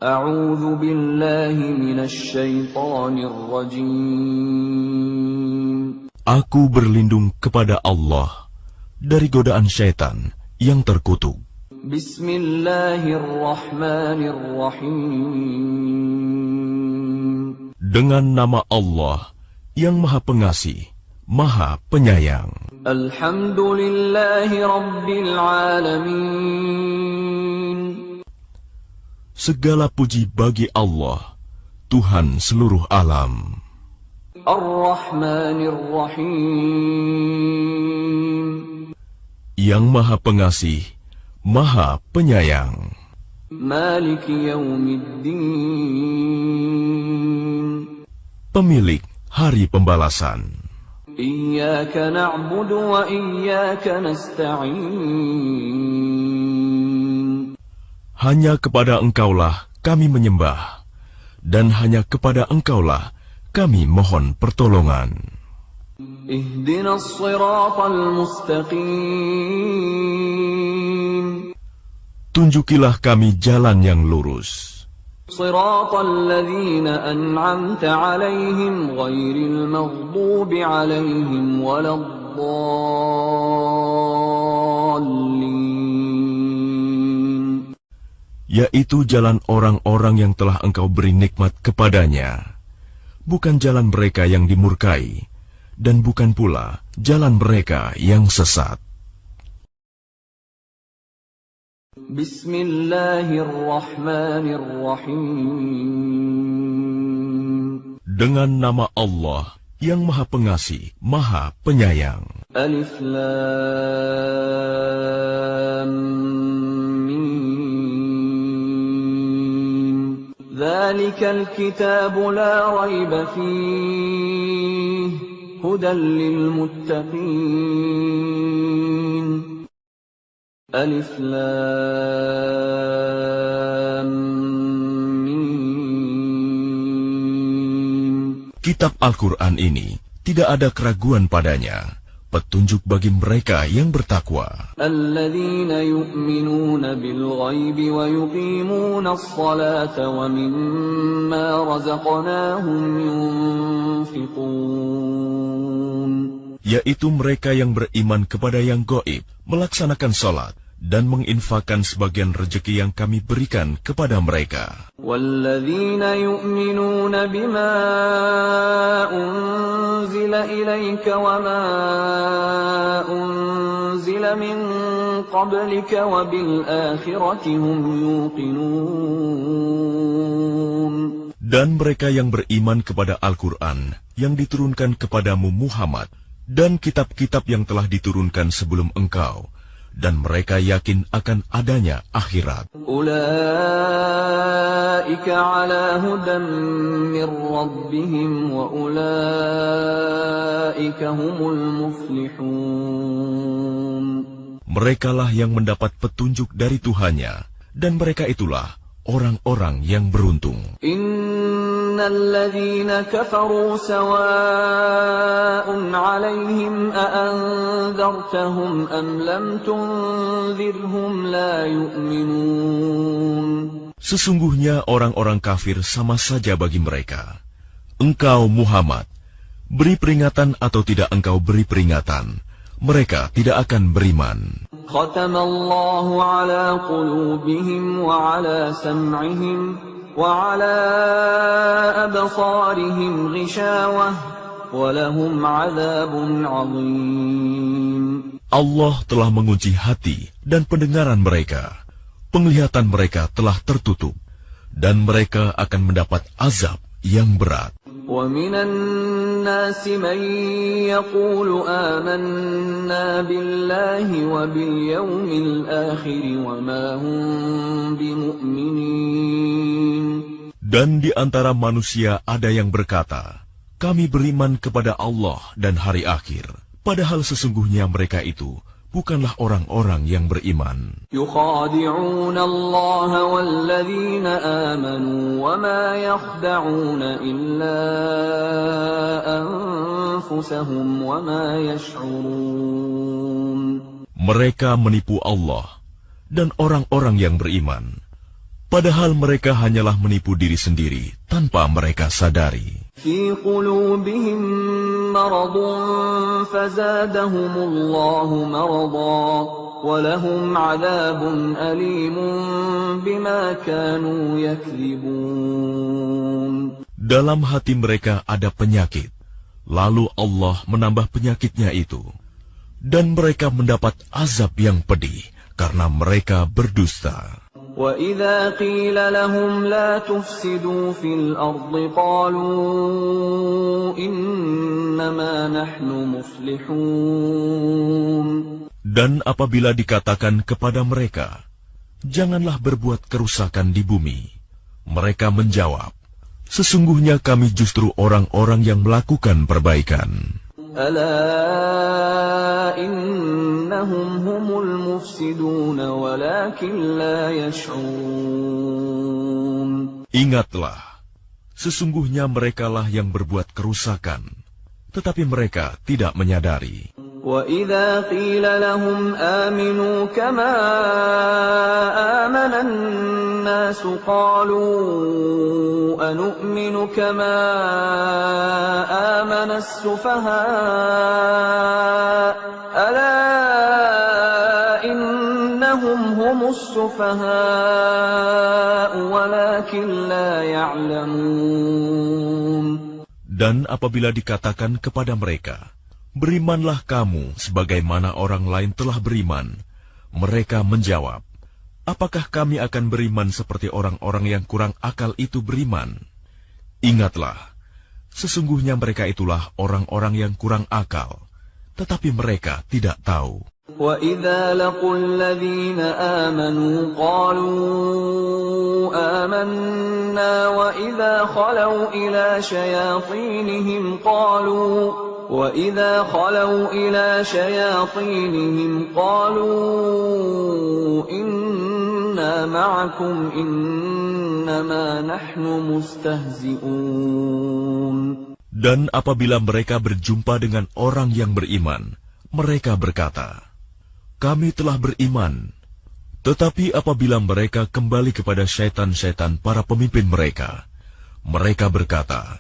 A'udzu billahi minasy syaithanir rajim. Aku berlindung kepada Allah dari godaan syaitan yang terkutuk. Bismillahirrahmanirrahim. Dengan nama Allah yang Maha Pengasih, Maha Penyayang. Alhamdulillahi Rabbil Alamin. Segala puji bagi Allah, Tuhan seluruh alam. Ar-Rahmanir Rahim. Yang Maha Pengasih, Maha Penyayang. Maliki Yaumiddin. Pemilik Hari Pembalasan. Iyyaka na'budu wa iyyaka nasta'in. Hanya kepada Engkaulah kami menyembah, dan hanya kepada Engkaulah kami mohon pertolongan. Ihdinas siratal mustaqim. Tunjukilah kami jalan yang lurus. Siratal ladzina an'amta 'alaihim ghairil maghdubi 'alaihim waladdallin. Yaitu jalan orang-orang yang telah Engkau beri nikmat kepadanya, bukan jalan mereka yang dimurkai, dan bukan pula jalan mereka yang sesat. Bismillahirrahmanirrahim. Dengan nama Allah yang Maha Pengasih, Maha Penyayang. Alif Lam Mim. Dzalikal kitabu la raiba fihi hudan lil muttaqin. Alif Lam Mim. Kitab Al-Quran ini tidak ada keraguan padanya, petunjuk bagi mereka yang bertakwa. Alladzina yu'minuna bil ghaibi wa yuqimuna as-salata wa mimma razaqnahum yunfiqun. Yaitu mereka yang beriman kepada yang gaib, melaksanakan salat, dan menginfakkan sebagian rezeki yang kami berikan kepada mereka. Walladzina yu'minuna bima unzila ilaika wa ma unzila min qablika wa bil akhirati hum yuqinun. Dan mereka yang beriman kepada Al-Quran yang diturunkan kepadamu Muhammad, dan kitab-kitab yang telah diturunkan sebelum engkau, dan mereka yakin akan adanya akhirat. Ulaika ala hudan min rabbihim wa ulaika humul muflihun. Merekalah yang mendapat petunjuk dari Tuhannya, dan mereka itulah orang-orang yang beruntung. Innal ladzina kafaru sawa'un 'alaihim a anzartahum am lam tunzirhum la yu'minun. Sesungguhnya orang-orang kafir sama saja bagi mereka. Engkau Muhammad, beri peringatan atau tidak engkau beri peringatan, mereka tidak akan beriman. Khatamallahu 'ala qulubihim wa 'ala sam'ihim وَعَلَى أَبْصَارِهِمْ غِشَاوَةٌ وَلَهُمْ عَذَابٌ عَظِيمٌ. Allah telah mengunci hati dan pendengaran mereka. Penglihatan mereka telah tertutup, dan mereka akan mendapat azab yang berat. وَمِنَ النَّاسِ مَن يَقُولُ آمَنَّا بِاللَّهِ وَبِالْيَوْمِ الْآخِرِ وَمَا هُمْ بِمُؤْمِنِينَ. Dan di antara manusia ada yang berkata, kami beriman kepada Allah dan hari akhir, padahal sesungguhnya mereka itu bukanlah orang-orang yang beriman. يُخَادِعُونَ اللَّهَ وَالَّذِينَ آمَنُوا وَمَا يَخْدَعُونَ إِلَّا أَنفُسَهُمْ وَمَا يَشْعُرُونَ. Mereka menipu Allah dan orang-orang yang beriman, Padahal mereka hanyalah menipu diri sendiri tanpa mereka sadari. في قلوبهم مرض فزادهم الله مرضا ولهم عذاب أليم بما كانوا يكذبون. Dalam hati mereka ada penyakit, lalu Allah menambah penyakitnya itu, dan mereka mendapat azab yang pedih karena mereka berdusta. وَإِذَا قِيلَ لَهُمْ لَا تُفْسِدُوا فِي الْأَرْضِ قَالُوا إِنَّمَا نَحْنُ مُصْلِحُونَ. Dan apabila dikatakan kepada mereka, janganlah berbuat kerusakan di bumi, mereka menjawab, sesungguhnya kami justru orang-orang yang melakukan perbaikan. ألا إنهم هم المفسدون ولكن لا يشعرون. Ingatlah, sesungguhnya merekalah yang berbuat kerusakan, tetapi mereka tidak menyadari. وَإِذَا قِيلَ لَهُمْ آمِنُوا كَمَا آمَنَ النَّاسُ قَالُوا أَنُؤْمِنُ كَمَا آمَنَ السُّفَهَاءُ أَلَا إِنَّهُمْ هُمُ السُّفَهَاءُ وَلَكِنْ لَا يَعْلَمُونَ. Dan apabila dikatakan kepada mereka, berimanlah kamu sebagaimana orang lain telah beriman, mereka menjawab, apakah kami akan beriman seperti orang-orang yang kurang akal itu beriman? Ingatlah, sesungguhnya mereka itulah orang-orang yang kurang akal, tetapi mereka tidak tahu. وَإِذَا لَقُوا الَّذِينَ آمَنُوا قَالُوا آمَنَّا وَإِذَا خَلَوْا إِلَى شَيَاطِينِهِمْ قَالُوا إِنَّا مَعَكُمْ إِنَّمَا نَحْنُ مُسْتَهْزِئُونَ. Dan apabila mereka berjumpa dengan orang yang beriman, mereka berkata, kami telah beriman. Tetapi apabila mereka kembali kepada syaitan-syaitan para pemimpin mereka, mereka berkata,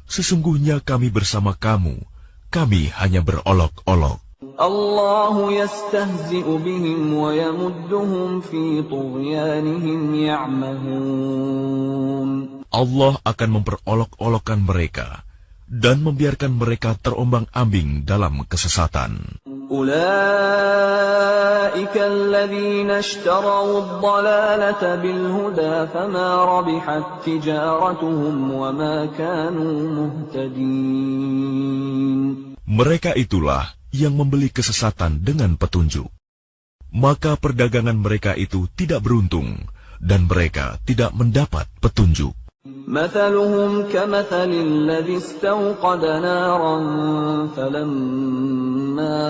sesungguhnya kami bersama kamu, kami hanya berolok-olok. Allahu yastahzi'u bihim wa yamudduhum fi tughyanihim ya'mahun. Allah akan memperolok-olokkan mereka dan membiarkan mereka terombang-ambing dalam kesesatan. Ulaika alladhina ishtaraw ad-dalalata bil huda fama rabihat tijaratuhum wa ma kanu muhtadin. Mereka itulah yang membeli kesesatan dengan petunjuk. Maka perdagangan mereka itu tidak beruntung dan mereka tidak mendapat petunjuk. مثلهم كمثل الذي استوقد نارا فلما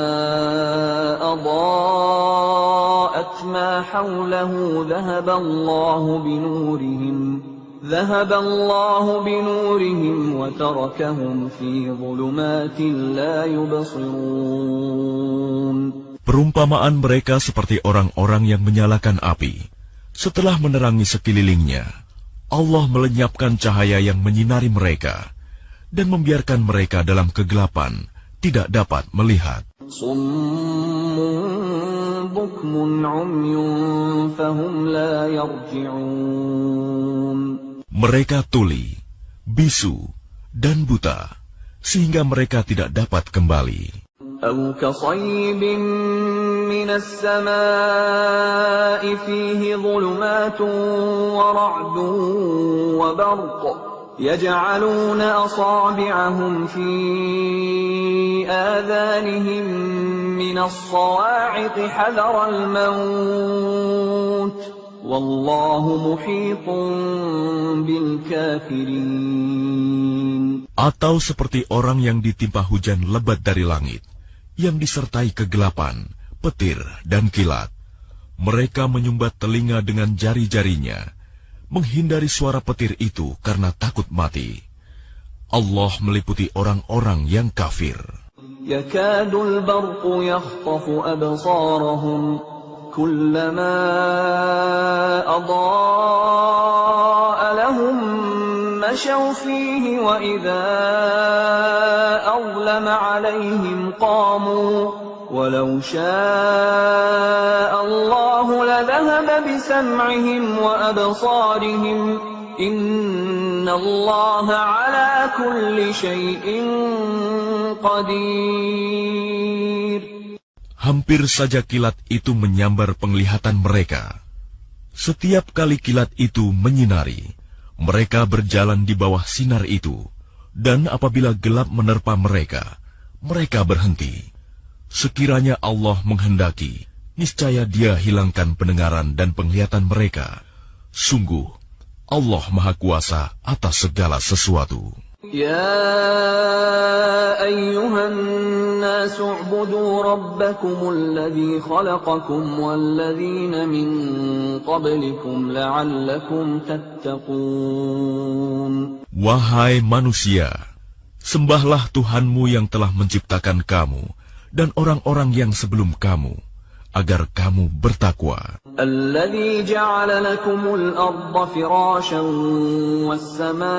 أضاءت ما حوله ذهب الله بنورهم وتركهم في ظلمات لا يبصرون. Perumpamaan mereka seperti orang-orang yang menyalakan api. Setelah menerangi sekelilingnya, Allah melenyapkan cahaya yang menyinari mereka dan membiarkan mereka dalam kegelapan, tidak dapat melihat. Mereka tuli, bisu, dan buta, sehingga mereka tidak dapat kembali. أو كصيب من السماء فيه ظلمات ورعد وبرق يجعلون أصابعهم في آذانهم من الصواعق حذر الموت والله محيط بالكافرين. Atau seperti orang yang ditimpa hujan lebat dari langit, yang disertai kegelapan, petir, dan kilat. Mereka menyumbat telinga dengan jari-jarinya, menghindari suara petir itu karena takut mati. Allah meliputi orang-orang yang kafir. Yakadul barqu yakhtafu absarahum كلما أضاء لهم مشوا فيه وإذا أظلم عليهم قاموا ولو شاء الله لذهب بسمعهم وأبصارهم إن الله على كل شيء قدير. Hampir saja kilat itu menyambar penglihatan mereka. Setiap kali kilat itu menyinari, mereka berjalan di bawah sinar itu, dan apabila gelap menerpa mereka, mereka berhenti. Sekiranya Allah menghendaki, niscaya Dia hilangkan pendengaran dan penglihatan mereka. Sungguh, Allah Maha Kuasa atas segala sesuatu. يا أيها الناس اعبدوا ربكم الذي خلقكم والذين من قبلكم لعلكم تتقون. Wahai manusia, sembahlah Tuhanmu yang telah menciptakan kamu dan orang-orang yang sebelum kamu, agar kamu bertakwa. الذي جعل لكم الأرض فراشا والسماء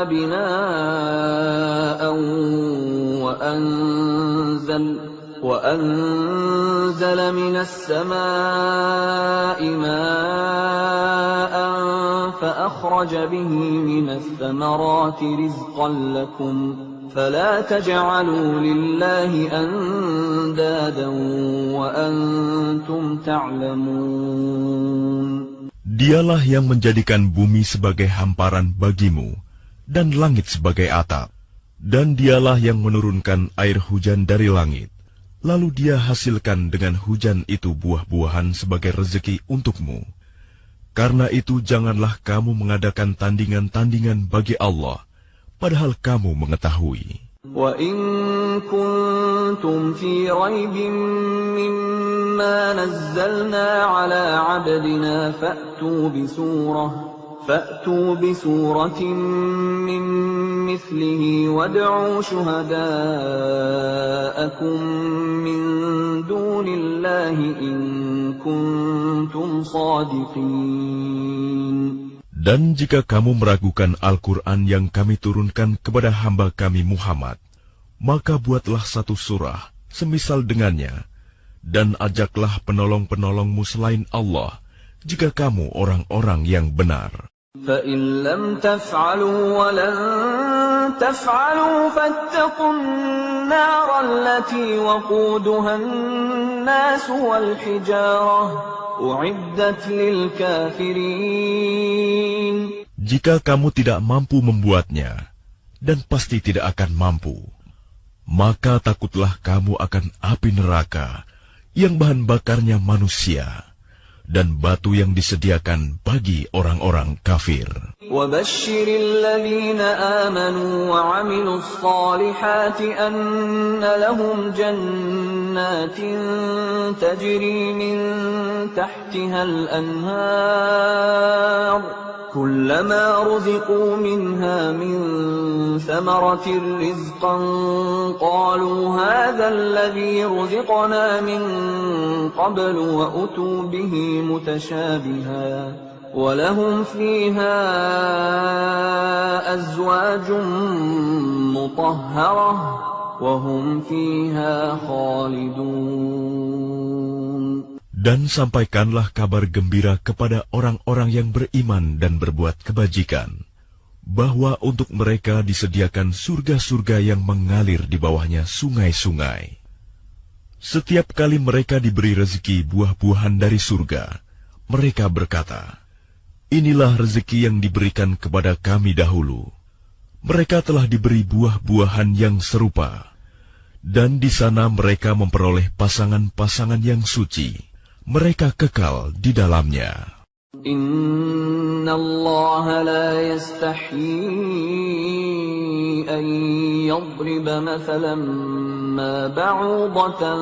بناء وأنزل من السماء ماء فأخرج به من الثمرات رزقا لكم فلا تجعلوا لله أندادا وأنتم تعلمون. Dialah yang menjadikan bumi sebagai hamparan bagimu dan langit sebagai atap, dan Dialah yang menurunkan air hujan dari langit, lalu Dia hasilkan dengan hujan itu buah-buahan sebagai rezeki untukmu. Karena itu janganlah kamu mengadakan tandingan-tandingan bagi Allah, padahal kamu mengetahui. وَإِن كُنتُمْ فِي رَيْبٍ مِّمَّا نَزَّلْنَا عَلَىٰ عَبْدِنَا فَأْتُوا بِسُورَةٍ مِّن مِّثْلِهِ وَادْعُوا شُهَدَاءَكُم مِّن دُونِ اللَّهِ إِن كُنتُمْ صَادِقِينَ. Dan jika kamu meragukan Al-Quran yang kami turunkan kepada hamba kami Muhammad, maka buatlah satu surah semisal dengannya, dan ajaklah penolong-penolongmu selain Allah, jika kamu orang-orang yang benar. فَإِن لَّمْ تَفْعَلُوا وَلَن تَفْعَلُوا فَاتَّقُوا النَّارَ الَّتِي وَقُودُهَا النَّاسُ وَالْحِجَارَةُ أُعِدَّتْ لِلْكَافِرِينَ. Jika kamu tidak mampu membuatnya, dan pasti tidak akan mampu, maka takutlah kamu akan api neraka yang bahan bakarnya manusia dan batu yang disediakan bagi orang-orang kafir. وَبَشِّرِ الَّذِينَ آمَنُوا وَعَمِلُوا الصَّالِحَاتِ أَنَّ لَهُمْ جَنَّاتٍ تَجْرِي مِن تَحْتِهَا الْأَنْهَارُ كُلَّمَا رُزِقُوا مِنْهَا مِن ثَمَرَةٍ رِّزْقًا قَالُوا هَٰذَا الَّذِي رُزِقْنَا مِن قَبْلُ وَأُتُوا بِهِ مُتَشَابِهًا وَلَهُمْ فِيهَا أَزْوَاجٌ مُّطَهَّرَةٌ وَهُمْ فِيهَا خَالِدُونَ. Dan sampaikanlah kabar gembira kepada orang-orang yang beriman dan berbuat kebajikan, bahwa untuk mereka disediakan surga-surga yang mengalir di bawahnya sungai-sungai. Setiap kali mereka diberi rezeki buah-buahan dari surga, mereka berkata, "Inilah rezeki yang diberikan kepada kami dahulu." Mereka telah diberi buah-buahan yang serupa, dan di sana mereka memperoleh pasangan-pasangan yang suci. Mereka kekal di dalamnya. Inna Allah la yastahyi an yadriba mathalan ma ba'udatan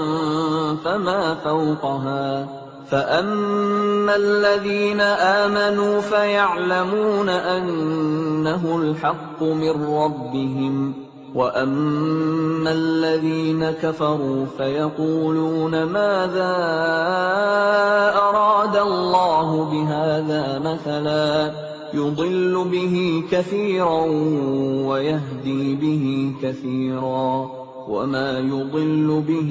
fama fawqaha فأما الذين آمنوا فيعلمون أنه الحق من ربهم وَأَمَّا الَّذِينَ كَفَرُوا فَيَقُولُونَ مَاذَا أَرَادَ اللَّهُ بِهَذَا مَثَلًا يُضِلُّ بِهِ كَثِيرًا وَيَهْدِي بِهِ كَثِيرًا وَمَا يُضِلُّ بِهِ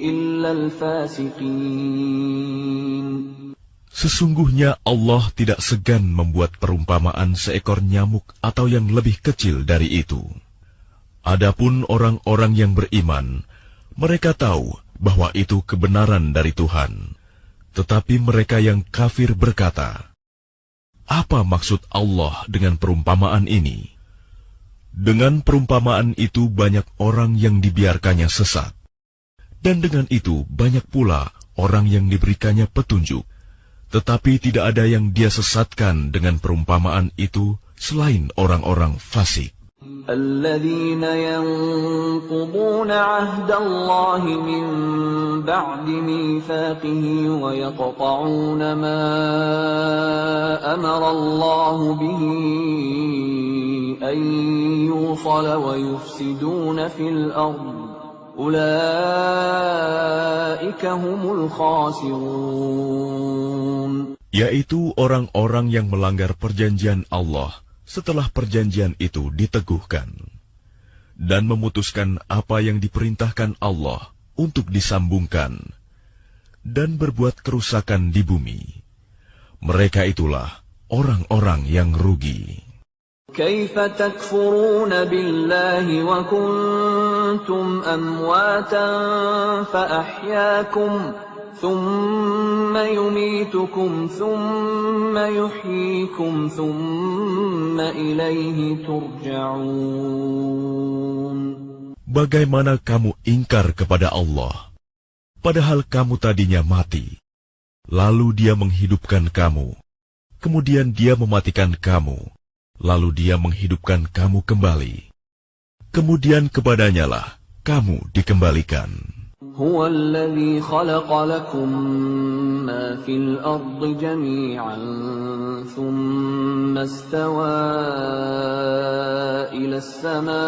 إِلَّا الْفَاسِقِينَ. Sesungguhnya Allah tidak segan membuat perumpamaan seekor nyamuk atau yang lebih kecil dari itu. Adapun orang-orang yang beriman, mereka tahu bahwa itu kebenaran dari Tuhan. Tetapi mereka yang kafir berkata, "Apa maksud Allah dengan perumpamaan ini?" Dengan perumpamaan itu banyak orang yang dibiarkannya sesat. Dan dengan itu banyak pula orang yang diberikannya petunjuk. Tetapi tidak ada yang dia sesatkan dengan perumpamaan itu selain orang-orang fasik. الَّذِينَ يَنقُضُونَ عَهْدَ اللَّهِ مِن بَعْدِ مِيثَاقِهِ وَيَقْطَعُونَ مَا أَمَرَ اللَّهُ بِهِ أَن يُوصَلَ وَيُفْسِدُونَ فِي الْأَرْضِ أُولَئِكَ هُمُ الْخَاسِرُونَ. Yaitu orang-orang yang melanggar perjanjian Allah setelah perjanjian itu diteguhkan dan memutuskan apa yang diperintahkan Allah untuk disambungkan dan berbuat kerusakan di bumi. Mereka itulah orang-orang yang rugi. كيف تكفرون بالله وكنتم أمواتا فأحياكم ثم يميتكم ثم يحييكم ثم إليه ترجعون. Bagaimana kamu ingkar kepada Allah, padahal kamu tadinya mati, lalu Dia menghidupkan kamu, kemudian Dia mematikan kamu, lalu Dia menghidupkan kamu kembali. Kemudian kepadanya-lah kamu dikembalikan. هو الذي خلق لكم ما في الأرض جميعا ثم استوى إلى السماء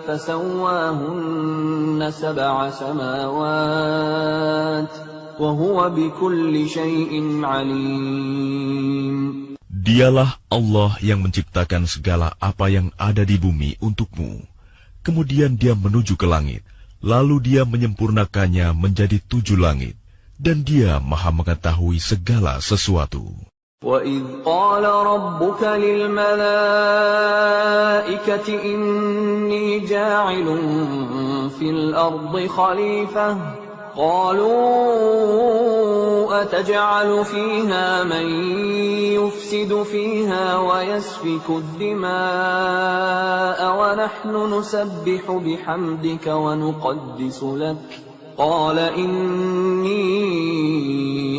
فسواهن 7 سماوات وهو بكل شيء عليم. Dialah Allah yang menciptakan segala apa yang ada di bumi untukmu. Kemudian Dia menuju ke langit, lalu Dia menyempurnakannya menjadi 7 langit, dan Dia Maha mengetahui segala sesuatu. وَإِذْ قَالَ رَبُّكَ لِلْمَلَائِكَةِ إِنِّي جَاعِلٌ فِي الْأَرْضِ خَلِيفَةً قَالُوا أَتَجْعَلُ فِيهَا مَن يُفْسِدُ فِيهَا وَيَسْفِكُ الدِّمَاءَ وَنَحْنُ نُسَبِّحُ بِحَمْدِكَ وَنُقَدِّسُ لَكَ قَالَ إِنِّي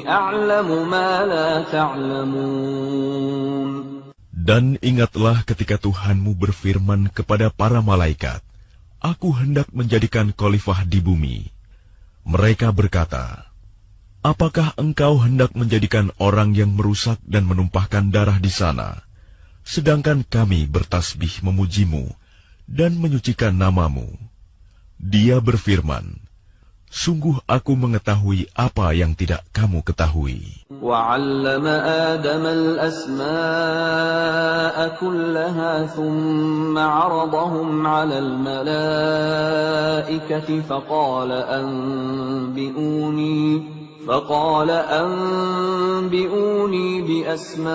أَعْلَمُ مَا لَا تَعْلَمُونَ. Dan ingatlah ketika Tuhanmu berfirman kepada para malaikat, "Aku hendak menjadikan khalifah di bumi." Mereka berkata, "Apakah engkau hendak menjadikan orang yang merusak dan menumpahkan darah di sana, sedangkan kami bertasbih memujimu dan menyucikan namamu?" Dia berfirman, "Sungguh aku mengetahui apa yang tidak kamu ketahui." وَعَلَّمَ آدَمَ الْأَسْمَاءَ كُلَّهَا ثُمَّ عَرَضَهُمْ عَلَى الْمَلَائِكَةِ فقال أنبئوني بأسماء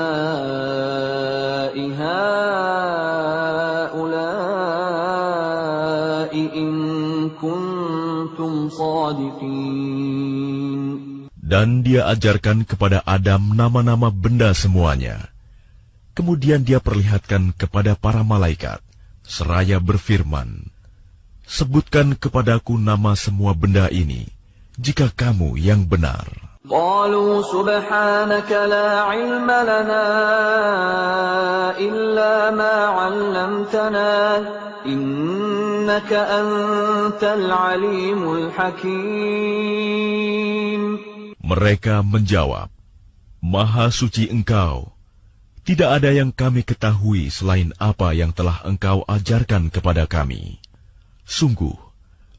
هؤلاء إن كنتم صادقين. Dan Dia ajarkan kepada Adam nama-nama benda semuanya. Kemudian Dia perlihatkan kepada para malaikat, seraya berfirman, "Sebutkan kepadaku nama semua benda ini, jika kamu yang benar." قالوا سبحانك لا علم لنا إلا ما علمتنا إنك أنت العليم الحكيم. Mereka menjawab, "Maha suci Engkau, Tidak ada yang kami ketahui selain apa yang telah engkau ajarkan kepada kami. Sungguh,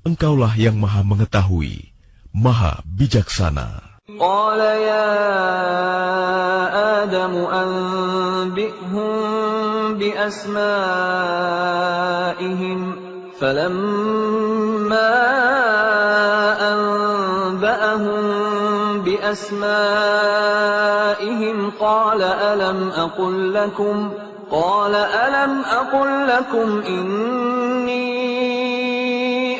engkaulah yang maha mengetahui, maha bijaksana. قال يا آدم أنبئهم بأسمائهم فلما أنبأهم بأسمائهم قال ألم أقل لكم إني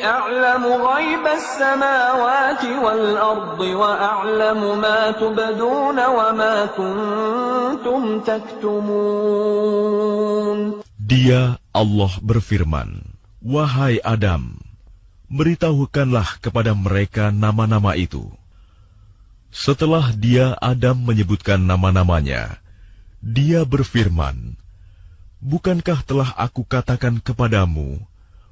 أعلم غيب السماوات والأرض وأعلم ما تبدون وما كنتم تكتمون. Dia, Allah berfirman, "Wahai Adam, beritahukanlah kepada mereka nama-nama itu." Setelah dia, Adam, menyebutkan nama-namanya, dia berfirman, "Bukankah telah aku katakan kepadamu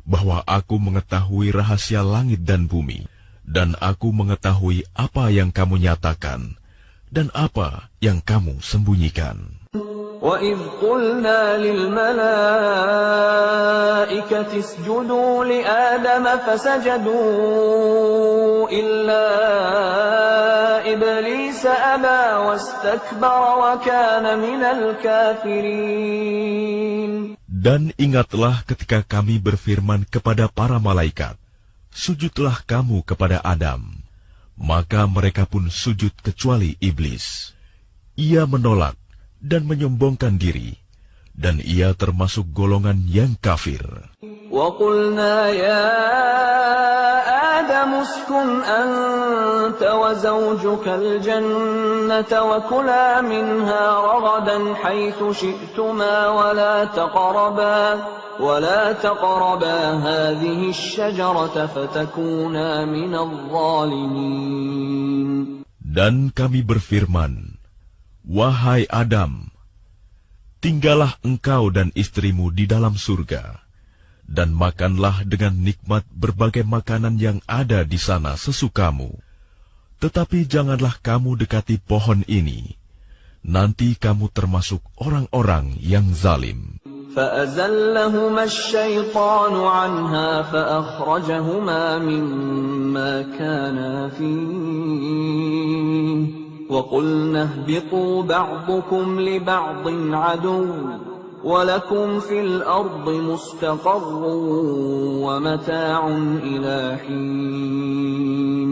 bahwa aku mengetahui rahasia langit dan bumi, dan aku mengetahui apa yang kamu nyatakan dan apa yang kamu sembunyikan." وَإِذْ قُلْنَا لِلْمَلَائِكَةِ اسْجُدُوا لِآدَمَ فَسَجَدُوا إِلَّا إِبْلِيسَ أَبَى وَاسْتَكْبَرَ وَكَانَ مِنَ الْكَافِرِينَ. Dan ingatlah ketika kami berfirman kepada para malaikat, "Sujudlah kamu kepada Adam." Maka mereka pun sujud kecuali iblis. Ia menolak dan menyombongkan diri, dan ia termasuk golongan yang kafir. وَقُلْنَا يَا آدَمُ اسْكُنْ أَنْتَ وَزَوْجُكَ الْجَنَّةَ وَكُلَا مِنْهَا رَغَدًا حَيْثُ شِئْتُمَا وَلَا تَقْرَبَا هَذِهِ الشَّجَرَةَ فَتَكُونَا مِنَ الظَّالِمِينَ. Dan kami berfirman, "Wahai Adam, tinggallah engkau dan istrimu di dalam surga, dan makanlah dengan nikmat berbagai makanan yang ada di sana sesukamu. Tetapi janganlah kamu dekati pohon ini, nanti kamu termasuk orang-orang yang zalim." فَأَزَلَّهُمَا الشَّيْطَانُ عَنْهَا فَأَخْرَجَهُمَا مِمَّا كَانَا فِيهِ وَقُلْنَا اهْبِطُوا بَعْضُكُمْ لِبَعْضٍ عَدُوٌّ وَلَكُمْ فِي الْأَرْضِ مُسْتَقَرٌّ وَمَتَاعٌ إِلَى حِينٍ.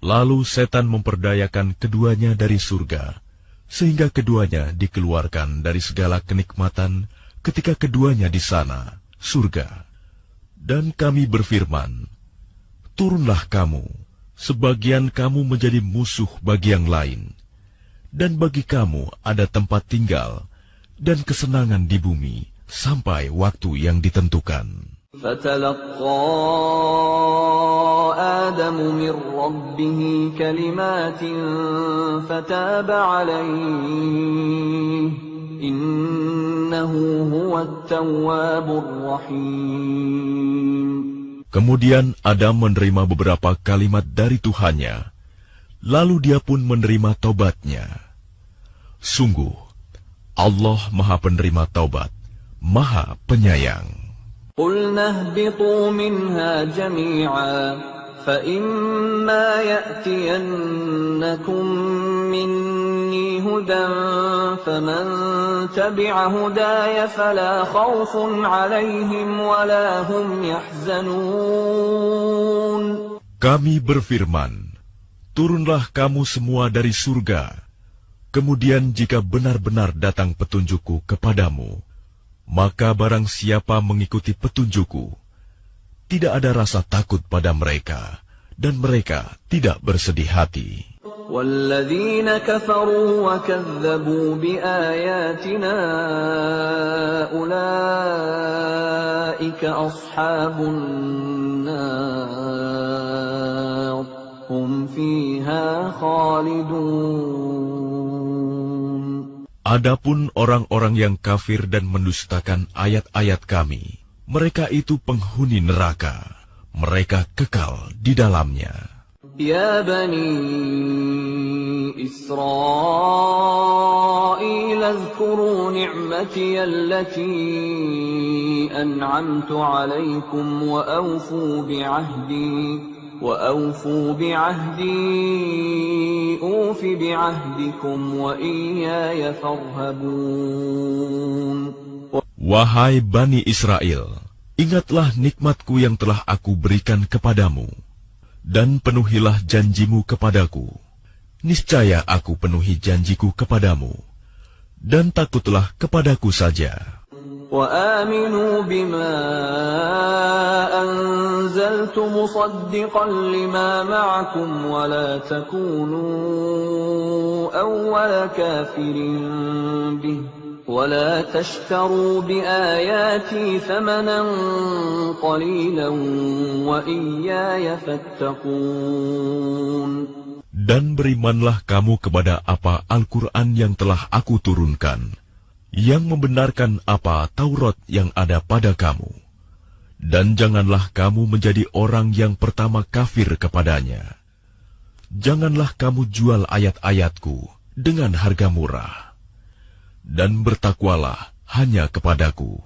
Lalu setan memperdayakan keduanya dari surga, sehingga keduanya dikeluarkan dari segala kenikmatan ketika keduanya di sana, surga. Dan kami berfirman, "Turunlah kamu, sebagian kamu menjadi musuh bagi yang lain, dan bagi kamu ada tempat tinggal dan kesenangan di bumi sampai waktu yang ditentukan." فَتَلَقَّى آدَمُ مِنْ رَبِّهِ كَلِمَاتٍ فَتَابَ عَلَيْهِ إِنَّهُ هُوَ التَّوَّابُ الرَّحِيمُ. Kemudian Adam menerima beberapa kalimat dari Tuhannya, lalu dia pun menerima taubatnya. Sungguh, Allah Maha Penerima Taubat, Maha Penyayang. قُلْنَا اهْبِطُوا مِنْهَا جَمِيعًا فَإِمَّا يَأْتِيَنَّكُمْ مِنِّي هُدًى فَمَنْ تَبِعَ هُدَايَ فَلَا خَوْفٌ عَلَيْهِمْ وَلَا هُمْ يَحْزَنُونَ. Kami berfirman, "Turunlah kamu semua dari surga. Kemudian jika benar-benar datang petunjukku kepadamu, maka barang siapa mengikuti petunjukku, tidak ada rasa takut pada mereka, dan mereka tidak bersedih hati." وَالَّذِينَ كَفَرُوا وَكَذَّبُوا بِآيَاتِنَا أُولَئِكَ أَصْحَابُ النَّارِ هُمْ فِيهَا خَالِدُونَ. Adapun orang-orang yang kafir dan mendustakan ayat-ayat kami, mereka itu penghuni neraka, mereka kekal di dalamnya. يا بني إسرائيل اذكروا نعمتي التي أنعمت عليكم وأوفوا بعهدي أوف بعهدكم وإياي فارهبون. Wahai Bani Israel, ingatlah nikmatku yang telah aku berikan kepadamu, dan penuhilah janjimu kepadaku. Niscaya aku penuhi janjiku kepadamu, dan takutlah kepadaku saja. وآمنوا بما أنزلت مصدقا لما معكم ولا تكونوا أول كافر به ولا تشتروا بآياتي ثمنا قليلا وإياي فاتقون. Dan berimanlah kamu kepada apa Al-Quran yang telah aku turunkan, yang membenarkan apa Taurat yang ada pada kamu. Dan janganlah kamu menjadi orang yang pertama kafir kepadanya. Janganlah kamu jual ayat-ayatku dengan harga murah. Dan bertakwalah hanya kepadaku.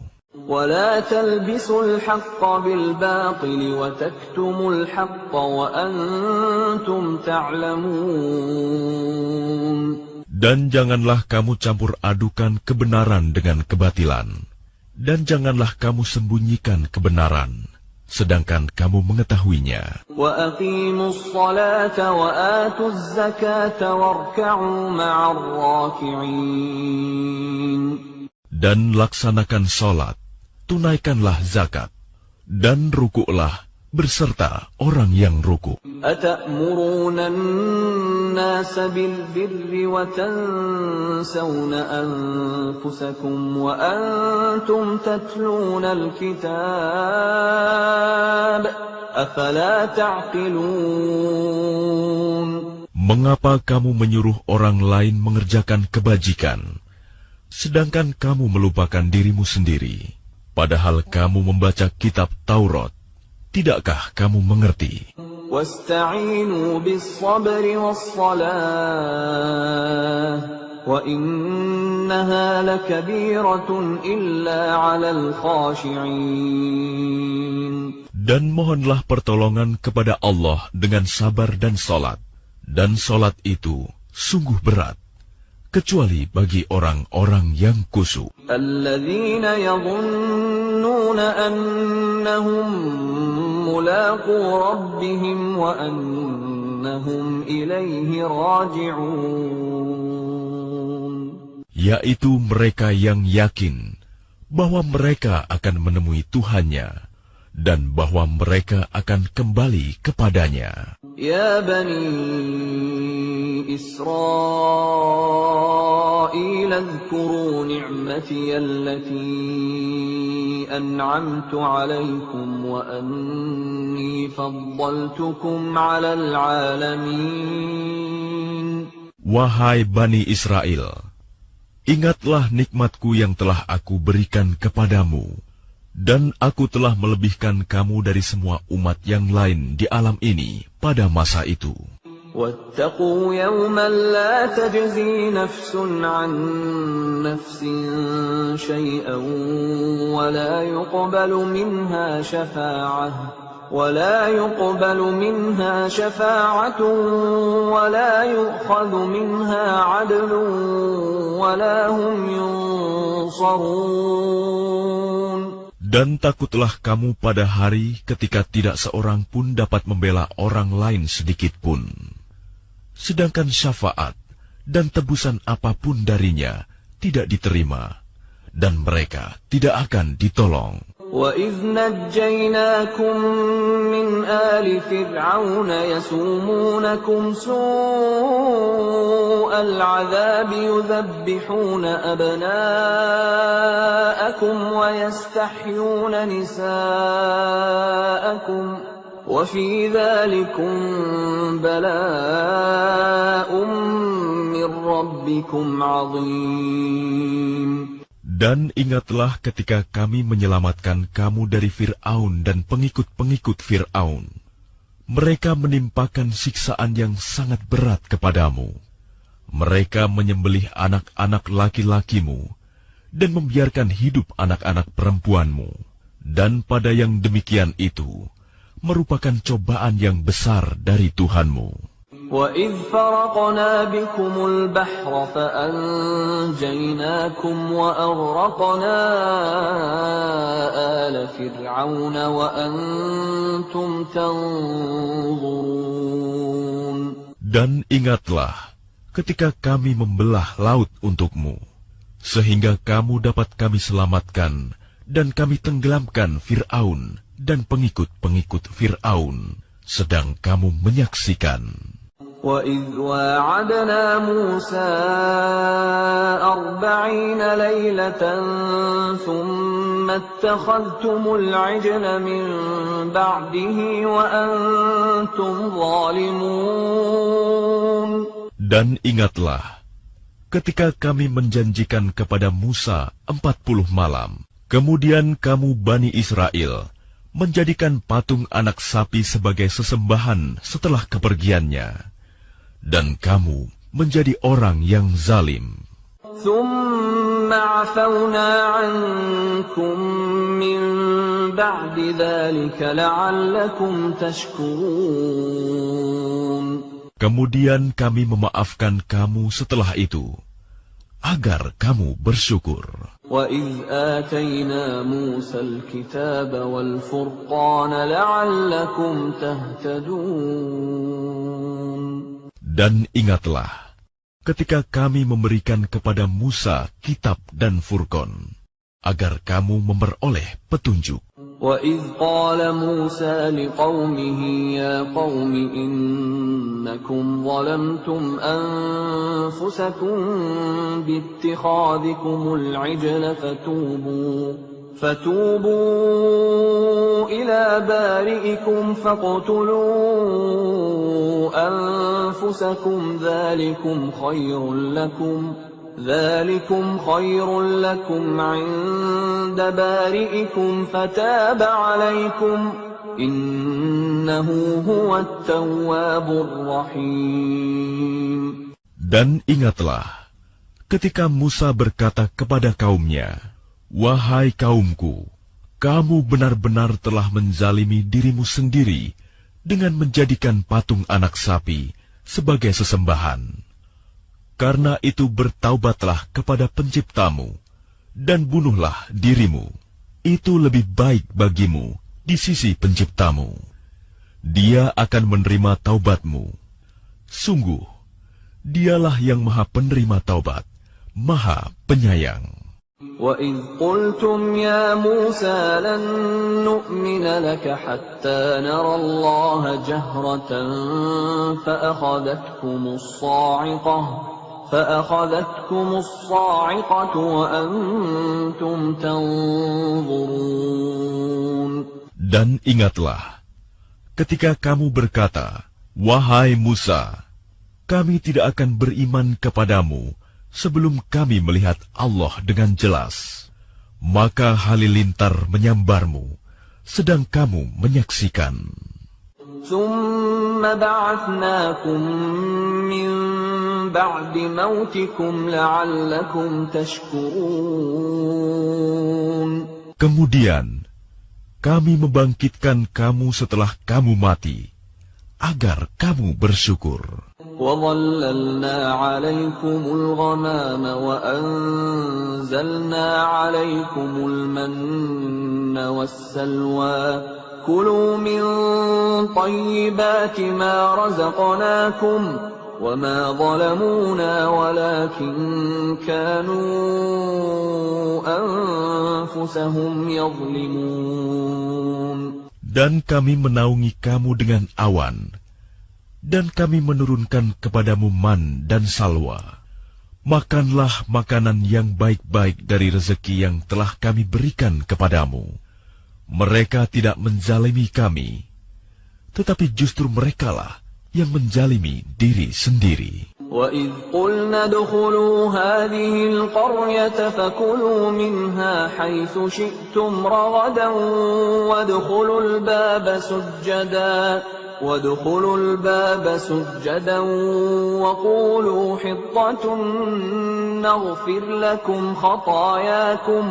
ولا تلبسوا الحق بالباطل وتكتموا الحق وأنتم تعلمون. Dan janganlah kamu campur adukan kebenaran dengan kebatilan, dan janganlah kamu sembunyikan kebenaran, sedangkan kamu mengetahuinya. وَأَقِيمُوا الصَّلَاةَ وَآتُوا الزَّكَاةَ وَارْكَعُوا مَعَ الرَّاكِعِينَ. Dan laksanakan salat, tunaikanlah zakat, dan rukuklah berserta orang yang rukuk. أَتَأْمُرُونَ النَّاسَ بِالْبِرِّ وَتَنْسَوْنَ أَنفُسَكُمْ وَأَنْتُمْ تَتْلُونَ الْكِتَابَ أَفَلَا تَعْقِلُونَ. Mengapa kamu menyuruh orang lain mengerjakan kebajikan, sedangkan kamu melupakan dirimu sendiri, padahal kamu membaca kitab Taurat? Tidakkah kamu mengerti? وَاسْتَعِينُوا بِالصَّبْرِ وَالصَّلَاةِ وَإِنَّهَا لَكَبِيرَةٌ إِلَّا عَلَى الْخَاشِعِينَ. Dan mohonlah pertolongan kepada Allah dengan sabar dan salat, dan salat itu sungguh berat, kecuali bagi orang-orang yang khusyuk. الَّذِينَ يَظُنُّونَ أَنَّهُمْ مُلَاقُو رَبِّهِمْ وَأَنَّهُمْ إِلَيْهِ رَاجِعُونَ. Yaitu mereka yang yakin bahwa mereka akan menemui Tuhannya, dan bahwa mereka akan kembali kepadanya. Ya Bani Israel, اذكروا نعمتي التي أنعمت عليكم وأني فضلتكم على العالمين. Wahai Bani Israel, ingatlah nikmatku yang telah aku berikan kepadamu, dan aku telah melebihkan kamu dari semua umat yang lain di alam ini pada masa itu. وَاتَّقُوا يَوْمًا لَا تَجْزِي نَفْسٌ عَنْ نَفْسٍ شَيْئًا وَلَا يُقْبَلُ مِنْهَا شَفَاعَةٌ وَلَا يُؤْخَذُ مِنْهَا عَدْلٌ وَلَا هُمْ يُنصَرُونَ. Dan takutlah kamu pada hari ketika tidak seorang pun dapat membela orang lain sedikit pun, sedangkan syafaat dan tebusan apapun darinya tidak diterima, dan mereka tidak akan ditolong. وَإِذْ نَجَّيْنَاكُمْ مِنْ آلِ فِرْعَوْنَ يَسُومُونَكُمْ سُوءَ الْعَذَابِ يُذَبِّحُونَ أَبْنَاءَكُمْ وَيَسْتَحْيُونَ نِسَاءَكُمْ وَفِي ذَلِكُمْ بَلَاءٌ مِّن رَّبِّكُمْ عَظِيمٌ. Dan ingatlah ketika kami menyelamatkan kamu dari Fir'aun dan pengikut-pengikut Fir'aun. Mereka menimpakan siksaan yang sangat berat kepadamu. Mereka menyembelih anak-anak laki-lakimu dan membiarkan hidup anak-anak perempuanmu. Dan pada yang demikian itu merupakan cobaan yang besar dari Tuhanmu. وَإِذْ فَرَقْنَا بِكُمُ الْبَحْرَ فَأَنْجَيْنَاكُمْ وَأَغْرَقْنَا آلَ فِرْعَوْنَ وَأَنْتُمْ تَنْظُرُونَ. Dan ingatlah ketika kami membelah laut untukmu, sehingga kamu dapat kami selamatkan dan kami tenggelamkan Fir'aun dan pengikut-pengikut Fir'aun, sedang kamu menyaksikan. وَإِذْ وَاعَدْنَا مُوسَىٰ 40 لَيْلَةً ثُمَّ اتَّخَذْتُمُ الْعِجْلَ مِن بَعْدِهِ وَأَنْتُمْ ظَالِمُونَ. Dan ingatlah ketika kami menjanjikan kepada Musa 40 malam, kemudian kamu Bani Israel menjadikan patung anak sapi sebagai sesembahan setelah kepergiannya, dan kamu menjadi orang yang zalim. ثُمَّ عَفَوْنَا عَنْكُمْ مِنْ بَعْدِ ذَلِكَ لَعَلَّكُمْ تَشْكُرُونَ. Kemudian kami memaafkan kamu setelah itu, agar kamu bersyukur. وَإِذْ آتَيْنَا مُوسَى الْكِتَابَ وَالْفُرْقَانَ لَعَلَّكُمْ تَهْتَدُونَ. Dan ingatlah ketika kami memberikan kepada Musa kitab dan Furqan, agar kamu memperoleh petunjuk. وَإِذْ قَالَ مُوسَى لِقَوْمِهِ يَا قَوْمِ إِنَّكُمْ ظَلَمْتُمْ أَنفُسَكُمْ بِاتِّخَاذِكُمُ الْعِجْلَ فَتُوبُوا إِلَى بَارِئِكُمْ فَاقْتُلُوا أَنفُسَكُمْ ذَلِكُمْ خَيْرٌ لَكُمْ عِندَ بَارِئِكُمْ فَتَابَ عَلَيْكُمْ إِنَّهُ هُوَ التَّوَّابُ الرَّحِيمُ. Dan ingatlah ketika Musa berkata kepada kaumnya, "Wahai kaumku, kamu benar-benar telah menzalimi dirimu sendiri dengan menjadikan patung anak sapi sebagai sesembahan. Karena itu bertaubatlah kepada Penciptamu, dan bunuhlah dirimu. Itu lebih baik bagimu di sisi Penciptamu. Dia akan menerima taubatmu. Sungguh, Dialah yang Maha Penerima Taubat, Maha Penyayang." وَإِذْ قُلْتُمْ يَا مُوسَى لَن نُّؤْمِنَ لَكَ حَتَّىٰ نَرَى اللَّهَ جَهْرَةً فَأَخَذَتْكُمُ الصَّاعِقَةُ وَأَنْتُمْ تَنظُرُونَ. Dan ingatlah, ketika kamu berkata, "Wahai Musa, kami tidak akan beriman kepadamu sebelum kami melihat Allah dengan jelas." Maka halilintar menyambarmu, sedang kamu menyaksikan. ثُمَّ بَعَثْنَاكُمْ مِنْ بَعْدِ مَوْتِكُمْ لَعَلَّكُمْ تَشْكُرُونَ. Kemudian kami membangkitkan kamu setelah kamu mati, agar kamu bersyukur. وَظَلَّلْنَا عَلَيْكُمُ الْغَمَامَ وَأَنزَلْنَا عَلَيْكُمُ الْمَنَّ وَالسَّلْوَىٰ كُلُوا مِن طَيِّبَاتِ مَا رَزَقْنَاكُمْ وَمَا ظَلَمُونَا وَلَٰكِن كَانُوا أَنفُسَهُمْ يَظْلِمُونَ. Dan kami menaungi kamu dengan awan, dan kami menurunkan kepadamu man dan salwa. Makanlah makanan yang baik-baik dari rezeki yang telah kami berikan kepadamu. Mereka tidak menzalimi kami, tetapi justru merekalah yang menzalimi diri sendiri. وَإِذْ قُلْنَا ادْخُلُوا هَٰذِهِ الْقَرْيَةَ فَكُلُوا مِنْهَا حَيْثُ شِئْتُمْ رَغَدًا وَادْخُلُوا الْبَابَ سُجَّدًا وَادْخُلُوا الْبَابَ سُجَّدًا وَقُولُوا حِطَّةٌ نَغْفِرْ لَكُمْ خَطَايَاكُمْ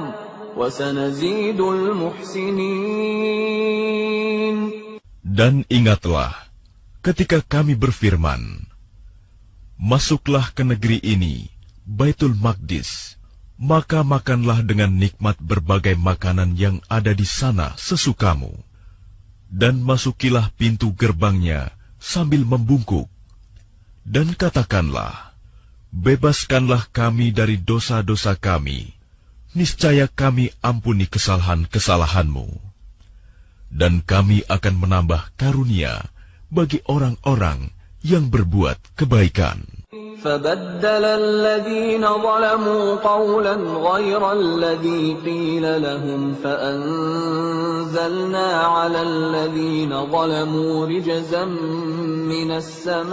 وَسَنَزِيدُ الْمُحْسِنِينَ. Dan ingatlah ketika kami berfirman, masuklah ke negeri ini, Baitul Maqdis, maka makanlah dengan nikmat berbagai makanan yang ada di sana sesukamu. Dan masukilah pintu gerbangnya sambil membungkuk. Dan katakanlah, bebaskanlah kami dari dosa-dosa kami, niscaya kami ampuni kesalahan-kesalahanmu. Dan kami akan menambah karunia bagi orang-orang yang berbuat kebaikan. فَبَدَّلَ الَّذِينَ ظَلَمُوا قَوْلًا غَيْرَ الَّذِي قِيلَ لَهُمْ فَأَنزَلْنَا عَلَى الَّذِينَ ظَلَمُوا رِجْزًا مِّنَ السَّمَاءِ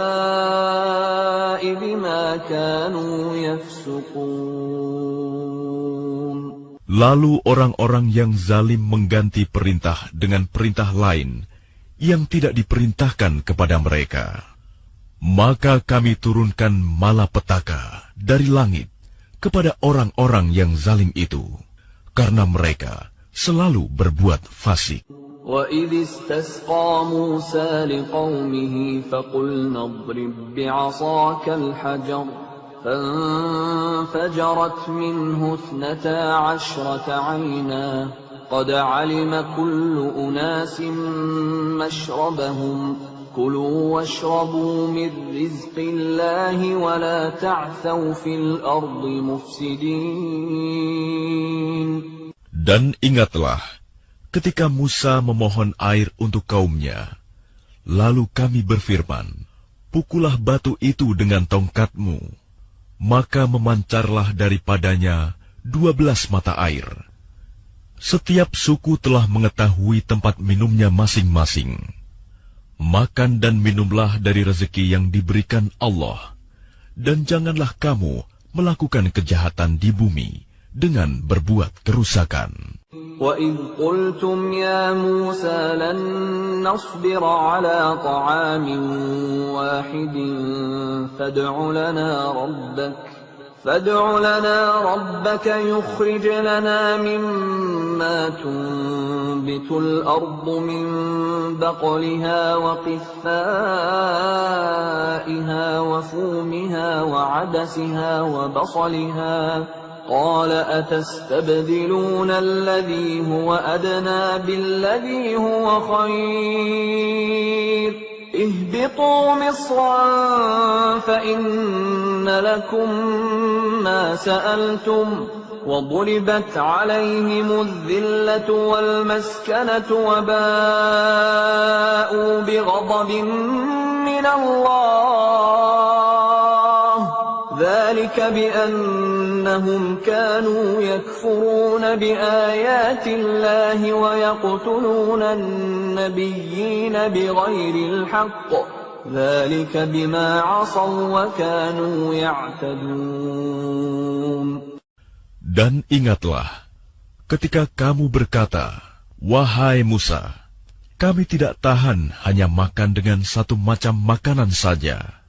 بِمَا كَانُوا يَفْسُقُونَ. Lalu orang-orang yang zalim mengganti perintah dengan perintah lain yang tidak diperintahkan kepada mereka. Maka kami turunkan malapetaka dari langit kepada orang-orang yang zalim itu, karena mereka selalu berbuat fasik. وَإِذِ اسْتَسْقَى مُوسَى لِقَوْمِهِ فَقُلْنَا اضْرِب بِّعَصَاكَ الْحَجَرَ فَانفَجَرَتْ مِنْهُ 12 عَيْنًا قَدْ عَلِمَ كُلُّ أُنَاسٍ مَّشْرَبَهُمْ كُلُوا وَاشْرَبُوا مِن رِّزْقِ اللَّهِ وَلَا تَعْثَوْا فِي الْأَرْضِ مُفْسِدِينَ. Dan ingatlah ketika Musa memohon air untuk kaumnya, lalu kami berfirman, pukullah batu itu dengan tongkatmu, maka memancarlah daripadanya 12 mata air. Setiap suku telah mengetahui tempat minumnya masing-masing. Makan dan minumlah dari rezeki yang diberikan Allah, dan janganlah kamu melakukan kejahatan di bumi dengan berbuat kerusakan. وَإِذْ قُلْتُمْ يَا مُوسَى لَن نَّصْبِرَ عَلَىٰ طَعَامٍ وَاحِدٍ فَادْعُ لَنَا رَبَّكَ يُخْرِجْ لَنَا مِمَّا تُنبِتُ الْأَرْضُ مِن بَقْلِهَا وَقِثَّائِهَا وَفُومِهَا وَعَدَسِهَا وَبَصَلِهَا قَالَ أَتَسْتَبْدِلُونَ الَّذِي هُوَ أَدْنَىٰ بِالَّذِي هُوَ خَيْرٌ اهْبِطُوا مِصْرًا فَإِنَّ لَكُم مَّا سَأَلْتُمْ وَضُرِبَتْ عَلَيْهِمُ الذِّلَّةُ وَالْمَسْكَنَةُ وَبَاءُوا بِغَضَبٍ مِّنَ اللَّهِ ذَلِكَ بِأَنَّهُمْ كَانُوا يَكْفُرُونَ بِآيَاتِ اللَّهِ وَيَقْتُلُونَ النَّبِيِّينَ بِغَيْرِ الْحَقِّ ذَلِكَ بِمَا عَصَوا وَكَانُوا يَعْتَدُونَ. Dan ingatlah ketika kamu berkata, wahai Musa, kami tidak tahan hanya makan dengan satu macam makanan saja.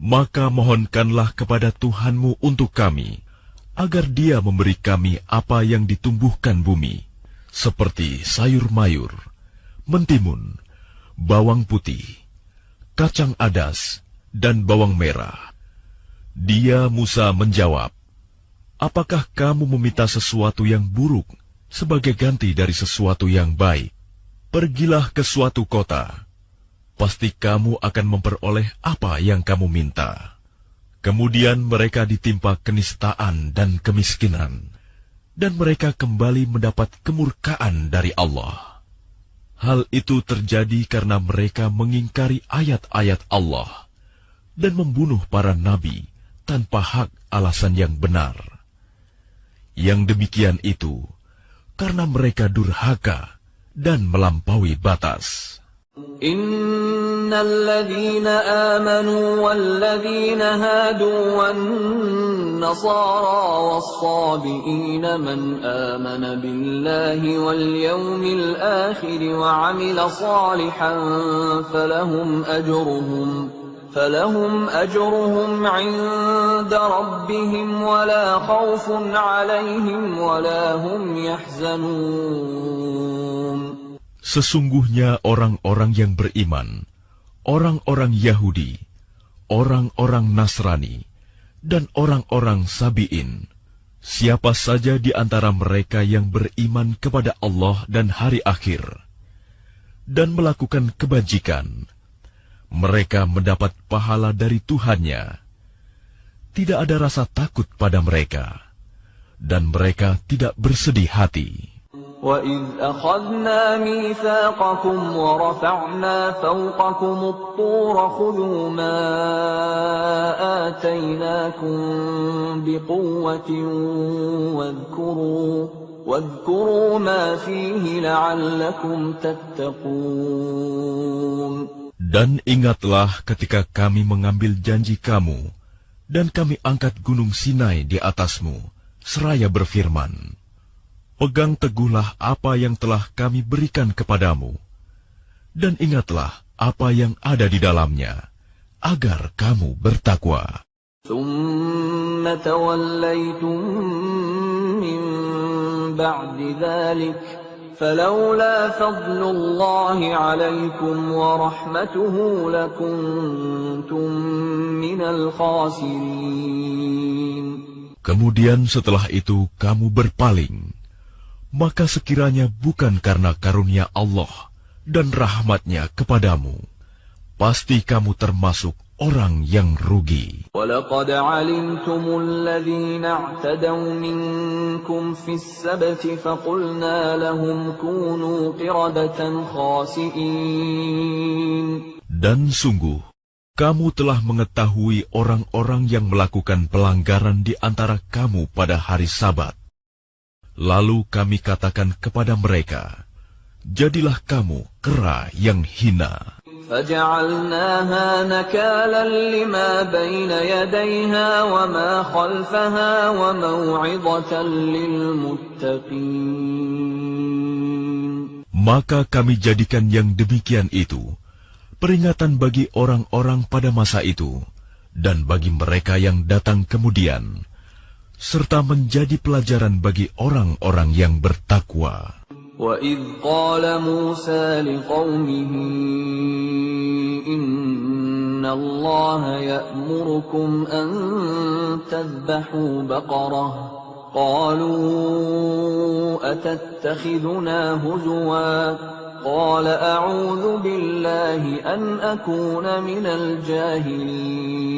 Maka mohonkanlah kepada Tuhanmu untuk kami, agar Dia memberi kami apa yang ditumbuhkan bumi, seperti sayur mayur, mentimun, bawang putih, kacang adas, dan bawang merah. Dia Musa menjawab, apakah kamu meminta sesuatu yang buruk sebagai ganti dari sesuatu yang baik? Pergilah ke suatu kota, pasti kamu akan memperoleh apa yang kamu minta. Kemudian mereka ditimpa kenistaan dan kemiskinan, dan mereka kembali mendapat kemurkaan dari Allah. Hal itu terjadi karena mereka mengingkari ayat-ayat Allah dan membunuh para nabi tanpa hak alasan yang benar. Yang demikian itu karena mereka durhaka dan melampaui batas. إِنَّ الذين آمنوا والذين هادوا والنصارى والصابئين من آمن بالله واليوم الآخر وعمل صالحا فلهم أجرهم عند ربهم ولا خوف عليهم ولا هم يحزنون. Sesungguhnya orang-orang yang beriman, orang-orang Yahudi, orang-orang Nasrani, dan orang-orang Sabi'in, siapa saja di antara mereka yang beriman kepada Allah dan hari akhir, dan melakukan kebajikan, mereka mendapat pahala dari Tuhannya. Tidak ada rasa takut pada mereka, dan mereka tidak bersedih hati. وَإِذْ أَخَذْنَا مِيثَاقَكُمْ وَرَفَعْنَا فَوْقَكُمُ الطُّورَ خُذُوا مَا آتَيْنَاكُمْ بِقُوَّةٍ وَاذْكُرُوا مَا فِيهِ لَعَلَّكُمْ تَتَّقُونَ. Dan ingatlah ketika kami mengambil janji kamu, dan kami angkat gunung Sinai di atasmu, seraya berfirman, pegang teguhlah apa yang telah kami berikan kepadamu, dan ingatlah apa yang ada di dalamnya, agar kamu bertakwa. ثُمَّ تَوَلَّيْتُم مِّن بَعْدِ ذَلِكَ فَلَوْلَا فَضْلُ اللَّهِ عَلَيْكُمْ وَرَحْمَتُهُ لَكُنتُم مِّنَ الْخَاسِرِينَ. Kemudian setelah itu kamu berpaling, maka sekiranya bukan karena karunia Allah dan rahmat-Nya kepadamu, pasti kamu termasuk orang yang rugi. وَلَقَدْ عَلِمْتُمُ الَّذِينَ اعْتَدَوْا مِنكُمْ فِي السَّبْتِ فَقُلْنَا لَهُمْ كُونُوا قِرَدَةً خَاسِئِينَ. Dan sungguh, kamu telah mengetahui orang-orang yang melakukan pelanggaran di antara kamu pada hari Sabat. Lalu kami katakan kepada mereka, jadilah kamu kera yang hina. فَجَعَلْنَاهَا نَكَالًا لِمَا بَيْنَ يَدَيْهَا وَمَا خَلْفَهَا وَمَوْعِظَةً لِلْمُتَّقِينَ. Maka kami jadikan yang demikian itu peringatan bagi orang-orang pada masa itu, dan bagi mereka yang datang kemudian, serta menjadi pelajaran bagi orang-orang yang bertakwa. وَإِذْ قَالَ مُوسَى لِقَوْمِهِ إِنَّ اللَّهَ يَأْمُرُكُمْ أَن تَذْبَحُوا بَقَرَةً قَالُوا أَتَتَّخِذُنَا هُزُوًا قَالَ أَعُوذُ بِاللَّهِ أَنْ أَكُونَ مِنَ الْجَاهِلِينَ.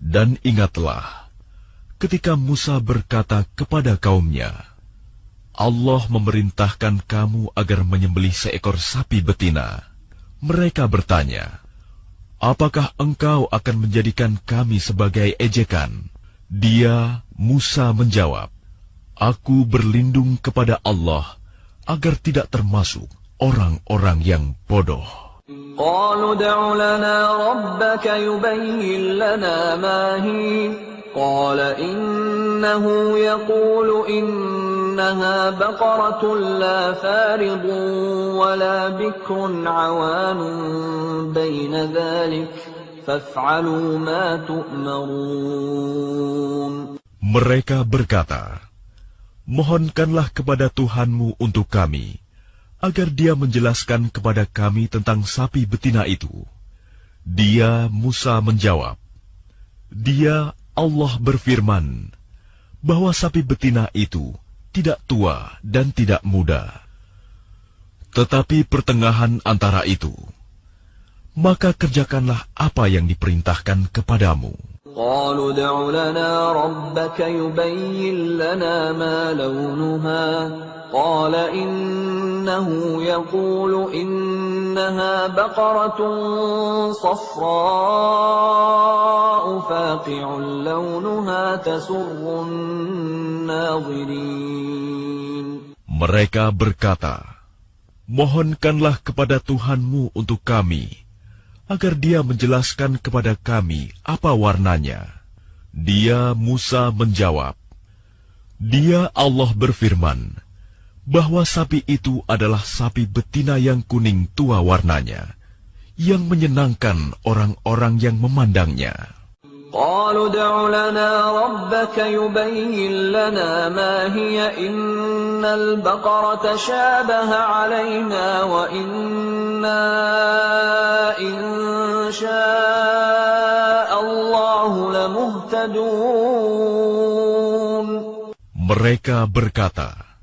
Dan ingatlah, ketika Musa berkata kepada kaumnya, Allah memerintahkan kamu agar menyembelih seekor sapi betina. Mereka bertanya, apakah engkau akan menjadikan kami sebagai ejekan? Dia, Musa, menjawab, aku berlindung kepada Allah agar tidak termasuk orang-orang yang bodoh. قَالُوا ادْعُ لَنَا رَبَّكَ يُبَيِّن لَّنَا مَا هِيَ قَالَ إِنَّهُ يَقُولُ إِنَّهَا بَقَرَةٌ لَّا فَارِضٌ وَلَا بِكْرٌ عَوَانٌ بَيْنَ ذَلِكَ فَافْعَلُوا مَا تُؤْمَرُونَ. Mereka berkata, mohonkanlah kepada Tuhanmu untuk kami, agar Dia menjelaskan kepada kami tentang sapi betina itu. Dia, Musa, menjawab, Dia, Allah berfirman, bahwa sapi betina itu tidak tua dan tidak muda, tetapi pertengahan antara itu. Maka kerjakanlah apa yang diperintahkan kepadamu. قَالُوا ادْعُ لَنَا رَبَّكَ يُبَيِّن لَّنَا مَا لَوْنُهَا قَالَ إِنَّهُ يَقُولُ إِنَّهَا بَقَرَةٌ صَفْرَاءُ فَاقِعٌ لَّوْنُهَا تَسُرُّ النَّاظِرِينَ. Mereka berkata, mohonkanlah kepada Tuhanmu untuk kami agar dia menjelaskan kepada kami apa warnanya. Dia, Musa, menjawab, Dia Allah berfirman, bahwa sapi itu adalah sapi betina yang kuning tua warnanya, yang menyenangkan orang-orang yang memandangnya. قالوا ادع لنا ربك يبين لنا ما هي إن البقرة تشابه علينا وإنا إن شاء الله لمهتدون. Mereka berkata,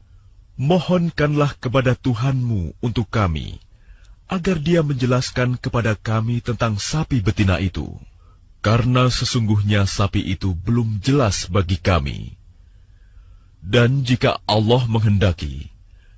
mohonkanlah kepada Tuhanmu untuk kami, agar dia menjelaskan kepada kami tentang sapi betina itu. Karena sesungguhnya sapi itu belum jelas bagi kami. Dan jika Allah menghendaki,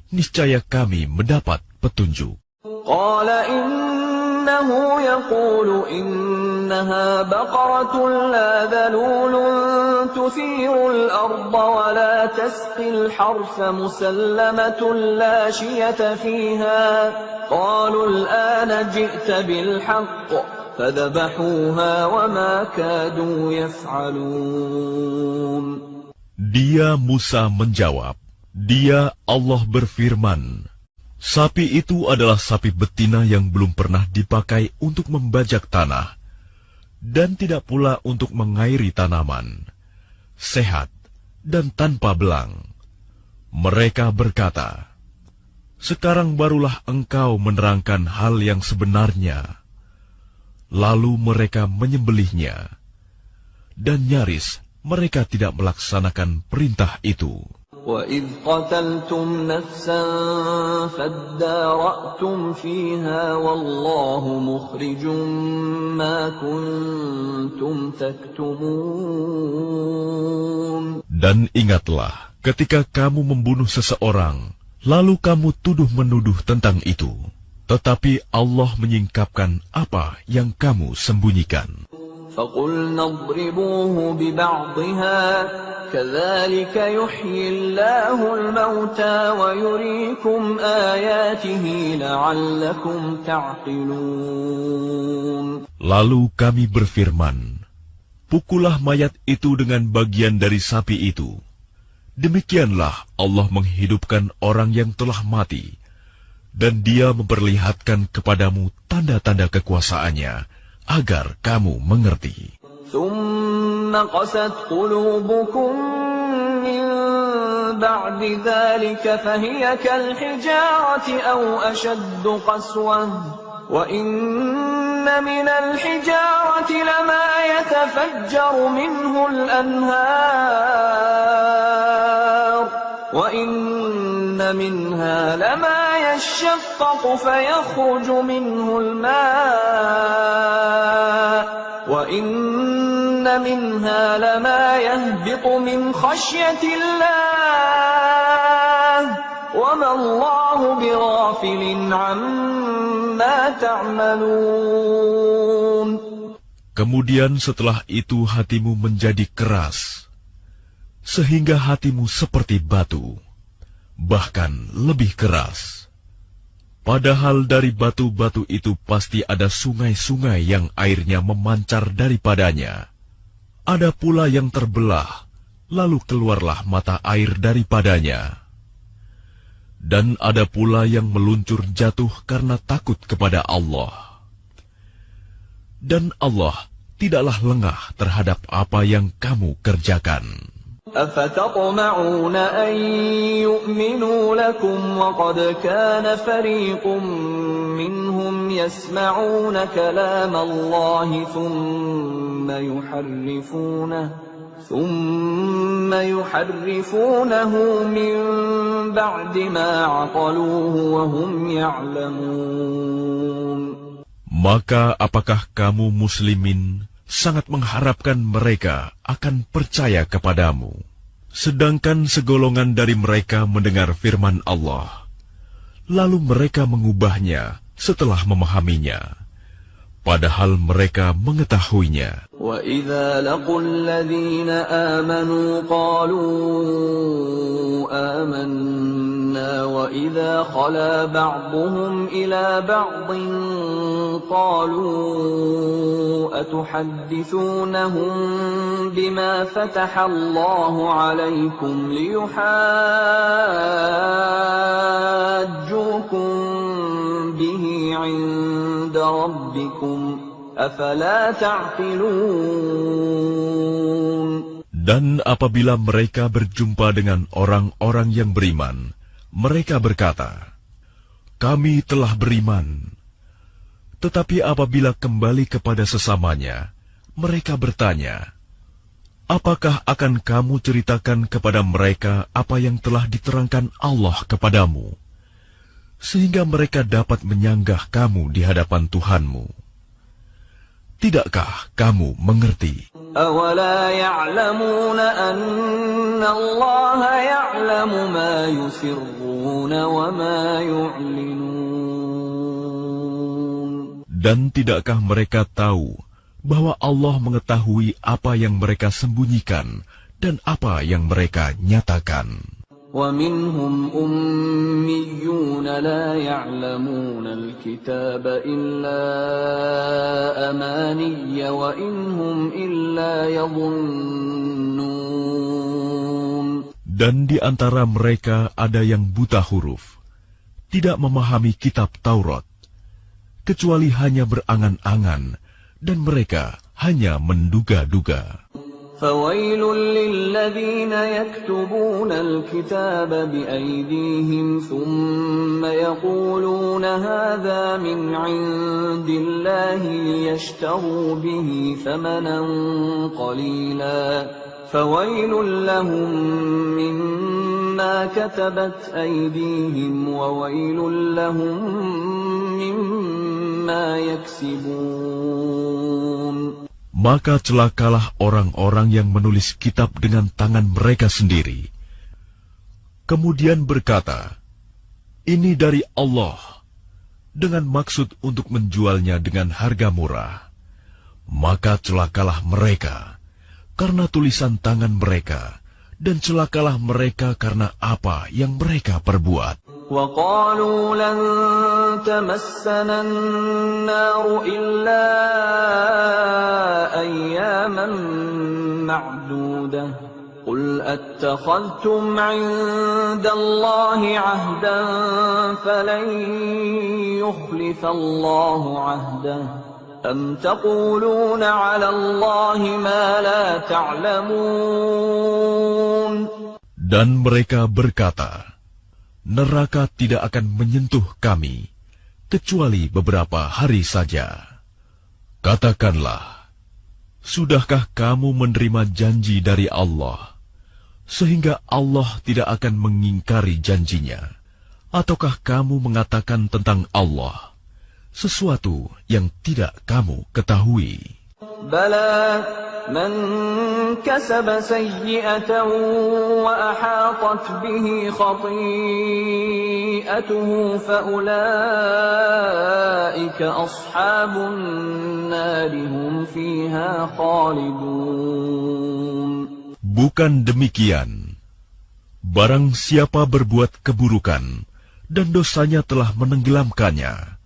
niscaya kami mendapat petunjuk. Qala innahu yaqulu innaha baqaratun la dhalulun tuthirul arda wa la tasqil harsa musallamatun la shiyata fiha. Qalu al-ana ji'ta bil haqq. فذبحوها وما كادوا يفعلون. Dia Musa menjawab, Dia Allah berfirman, sapi itu adalah sapi betina yang belum pernah dipakai untuk membajak tanah, dan tidak pula untuk mengairi tanaman, sehat dan tanpa belang. Mereka berkata, sekarang barulah engkau menerangkan hal yang sebenarnya. Lalu mereka menyembelihnya, dan nyaris mereka tidak melaksanakan perintah itu. وَإِذْ قَتَلْتُمْ نَفْسًا فَادَّارَأْتُمْ فِيهَا وَاللَّهُ مُخْرِجٌ مَا كُنْتُمْ تَكْتُمُونَ. Dan ingatlah, ketika kamu membunuh seseorang, lalu kamu tuduh-menuduh tentang itu. Tetapi Allah menyingkapkan apa yang kamu sembunyikan. فَقُلْنَا اضْرِبُوهُ بِبَعْضِهَا كَذَلِكَ يُحْيِي اللَّهُ الْمَوْتَى وَيُرِيكُمْ آيَاتِهِ لَعَلَّكُمْ تَعْقِلُونَ. Lalu kami berfirman, pukullah mayat itu dengan bagian dari sapi itu. Demikianlah Allah menghidupkan orang yang telah mati, dan Dia memperlihatkan kepadamu tanda-tanda kekuasaannya, agar kamu mengerti. ثُمَّ قَسَتْ قُلُوبُكُمْ مِنْ بَعْدِ ذَلِكَ فَهِيَ كَالْحِجَارَةِ أَوْ أَشَدُّ قَسْوَةً وَإِنَّ مِنَ الْحِجَارَةِ لَمَا يَتَفَجَّرُ مِنْهُ الْأَنْهَارُ وَإِنَّ مِنْهَا لَمَا يَشَّقَّقُ فَيَخْرُجُ مِنْهُ الْمَاءُ وَإِنَّ مِنْهَا لَمَا يَهْبِطُ مِنْ خَشْيَةِ اللَّهِ وَمَا اللَّهُ بِغَافِلٍ عَمَّا تَعْمَلُونَ. Kemudian setelah itu hatimu menjadi keras, sehingga hatimu seperti batu, bahkan lebih keras. Padahal dari batu-batu itu pasti ada sungai-sungai yang airnya memancar daripadanya. Ada pula yang terbelah, lalu keluarlah mata air daripadanya. Dan ada pula yang meluncur jatuh karena takut kepada Allah. Dan Allah tidaklah lengah terhadap apa yang kamu kerjakan. أَفَتَطْمَعُونَ أَن يُؤْمِنُوا لَكُمْ وَقَدْ كَانَ فَرِيقٌ مِّنْهُمْ يَسْمَعُونَ كَلَامَ اللَّهِ ثُمَّ يُحَرِّفُونَهُ مِنْ بَعْدِ مَا عَقَلُوهُ وَهُمْ يَعْلَمُونَ. Maka apakah kamu muslimin sangat mengharapkan mereka akan percaya kepadamu, sedangkan segolongan dari mereka mendengar firman Allah, lalu mereka mengubahnya setelah memahaminya, padahal mereka mengetahuinya. وَإِذَا لَقُوا الَّذِينَ آمَنُوا قَالُوا آمَنَّا وَإِذَا خَلَا بَعْضُهُمْ إِلَى بَعْضٍ قالوا أتحدثونهم بما فتح الله عليكم ليحاجوكم به عند ربكم أفلا تعقلون. Dan apabila mereka berjumpa dengan orang-orang yang beriman, mereka berkata, "Kami telah beriman." Tetapi apabila kembali kepada sesamanya, mereka bertanya, "Apakah akan kamu ceritakan kepada mereka apa yang telah diterangkan Allah kepadamu, sehingga mereka dapat menyanggah kamu di hadapan Tuhanmu? Tidakkah kamu mengerti?" أَوَلَا يَعْلَمُونَ أَنَّ اللَّهَ يَعْلَمُ مَا يُسِرُّونَ وَمَا يُعْلِنُونَ. Dan tidakkah mereka tahu bahwa Allah mengetahui apa yang mereka sembunyikan dan apa yang mereka nyatakan? وَمِنْهُمْ أُمِّيُّونَ لَا يَعْلَمُونَ الْكِتَابَ إِلَّا أَمَانِيَّ وَإِنْ هُمْ إِلَّا يَظُنُّونَ. Dan di antara mereka ada yang buta huruf, tidak memahami kitab Taurat, kecuali hanya berangan-angan, dan mereka hanya menduga-duga. فَوَيْلٌ لِّلَّذِينَ يَكْتُبُونَ الْكِتَابَ بِأَيْدِيهِمْ ثُمَّ يَقُولُونَ هَٰذَا مِنْ عِندِ اللَّهِ لِيَشْتَرُوا بِهِ ثَمَنًا قَلِيلًا فَوَيْلٌ لَّهُم مِّمَّا كَتَبَتْ أَيْدِيهِمْ وَوَيْلٌ لَّهُم مِّمَّا يَكْسِبُونَ. Maka celakalah orang-orang yang menulis kitab dengan tangan mereka sendiri, kemudian berkata, "Ini dari Allah," dengan maksud untuk menjualnya dengan harga murah. Maka celakalah mereka karena tulisan tangan mereka, dan celakalah mereka karena apa yang mereka perbuat. وَقَالُوا لَن تَمَسَّنَا النَّارُ إِلَّا أَيَّامًا مَّعْدُودَةً قُلْ أَتَّخَذْتُمْ عِندَ اللَّهِ عَهْدًا فَلَن يُخْلِفَ اللَّهُ عَهْدَهُ أَمْ تَقُولُونَ عَلَى اللَّهِ مَا لَا تَعْلَمُونَ. Dan mereka berkata, "Neraka tidak akan menyentuh kami, kecuali beberapa hari saja." Katakanlah, sudahkah kamu menerima janji dari Allah, sehingga Allah tidak akan mengingkari janjinya? Ataukah kamu mengatakan tentang Allah sesuatu yang tidak kamu ketahui? Bala man kasaba sayyi'atan wa ahatat bihi khati'atuhu fa ulaika ashabun nari hum fiha khalidun. Bukan demikian. Barang siapa berbuat keburukan dan dosanya telah menenggelamkannya,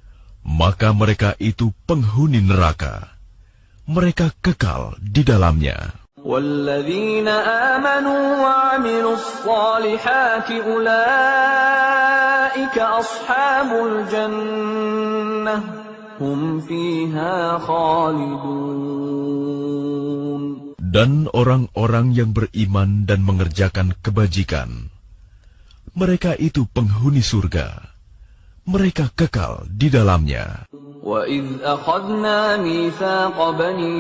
maka mereka itu penghuni neraka. Mereka kekal di dalamnya. وَالَّذِينَ آمَنُوا وَعَمِلُوا الصَّالِحَاتِ أُولَئِكَ أَصْحَابُ الْجَنَّةِ هُمْ فِيهَا خَالِدُونَ. Dan orang-orang yang beriman dan mengerjakan kebajikan, mereka itu penghuni surga. Mereka kekal di dalamnya. وَإِذْ أَخَذْنَا مِيثَاقَ بَنِي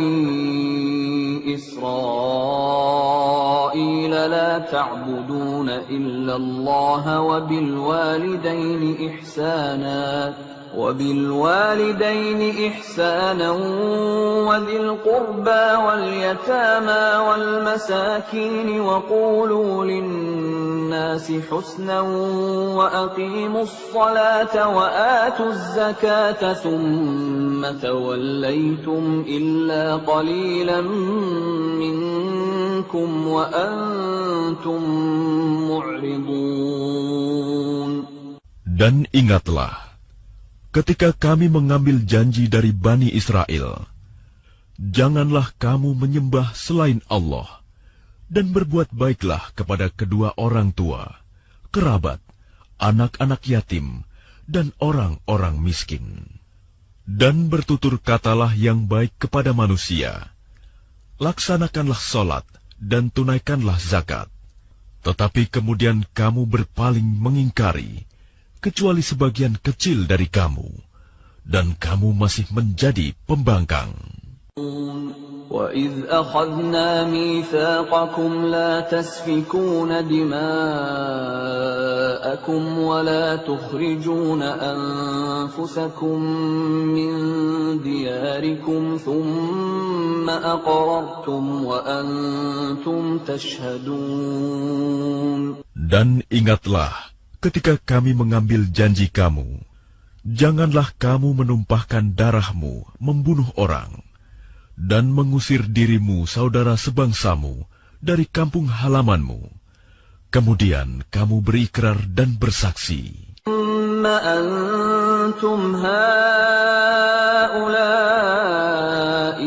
إِسْرَائِيلَ لَا تَعْبُدُونَ إِلَّا اللَّهَ وَبِالْوَالِدَيْنِ إِحْسَانًا وَذِي الْقُرْبَى وَالْيَتَامَى وَالْمَسَاكِينِ وَقُولُوا لِلنَّاسِ حُسْنًا وَأَقِيمُوا الصَّلَاةَ وَآتُوا الزَّكَاةَ ثُمَّ تَوَلَّيْتُمْ إِلَّا قَلِيلًا مِّنكُمْ وَأَنتُمْ مُعْرِضُونَ. Dan ingatlah, ketika kami mengambil janji dari Bani Israel, janganlah kamu menyembah selain Allah, dan berbuat baiklah kepada kedua orang tua, kerabat, anak-anak yatim, dan orang-orang miskin. Dan bertutur katalah yang baik kepada manusia. Laksanakanlah sholat dan tunaikanlah zakat. Tetapi kemudian kamu berpaling mengingkari, kecuali sebagian kecil dari kamu, dan kamu masih menjadi pembangkang. وَإِذْ أَخَذْنَا مِيثَاقَكُمْ لَا تَسْفِكُونَ دِمَاءَكُمْ وَلَا تُخْرِجُونَ أَنفُسَكُمْ مِنْ دِيَارِكُمْ ثُمَّ أَقْرَرْتُمْ وَأَنْتُمْ تَشْهَدُونَ. Dan ingatlah ketika kami mengambil janji kamu, janganlah kamu menumpahkan darahmu membunuh orang, dan mengusir dirimu saudara sebangsamu dari kampung halamanmu. Kemudian kamu berikrar dan bersaksi. أنتم هؤلاء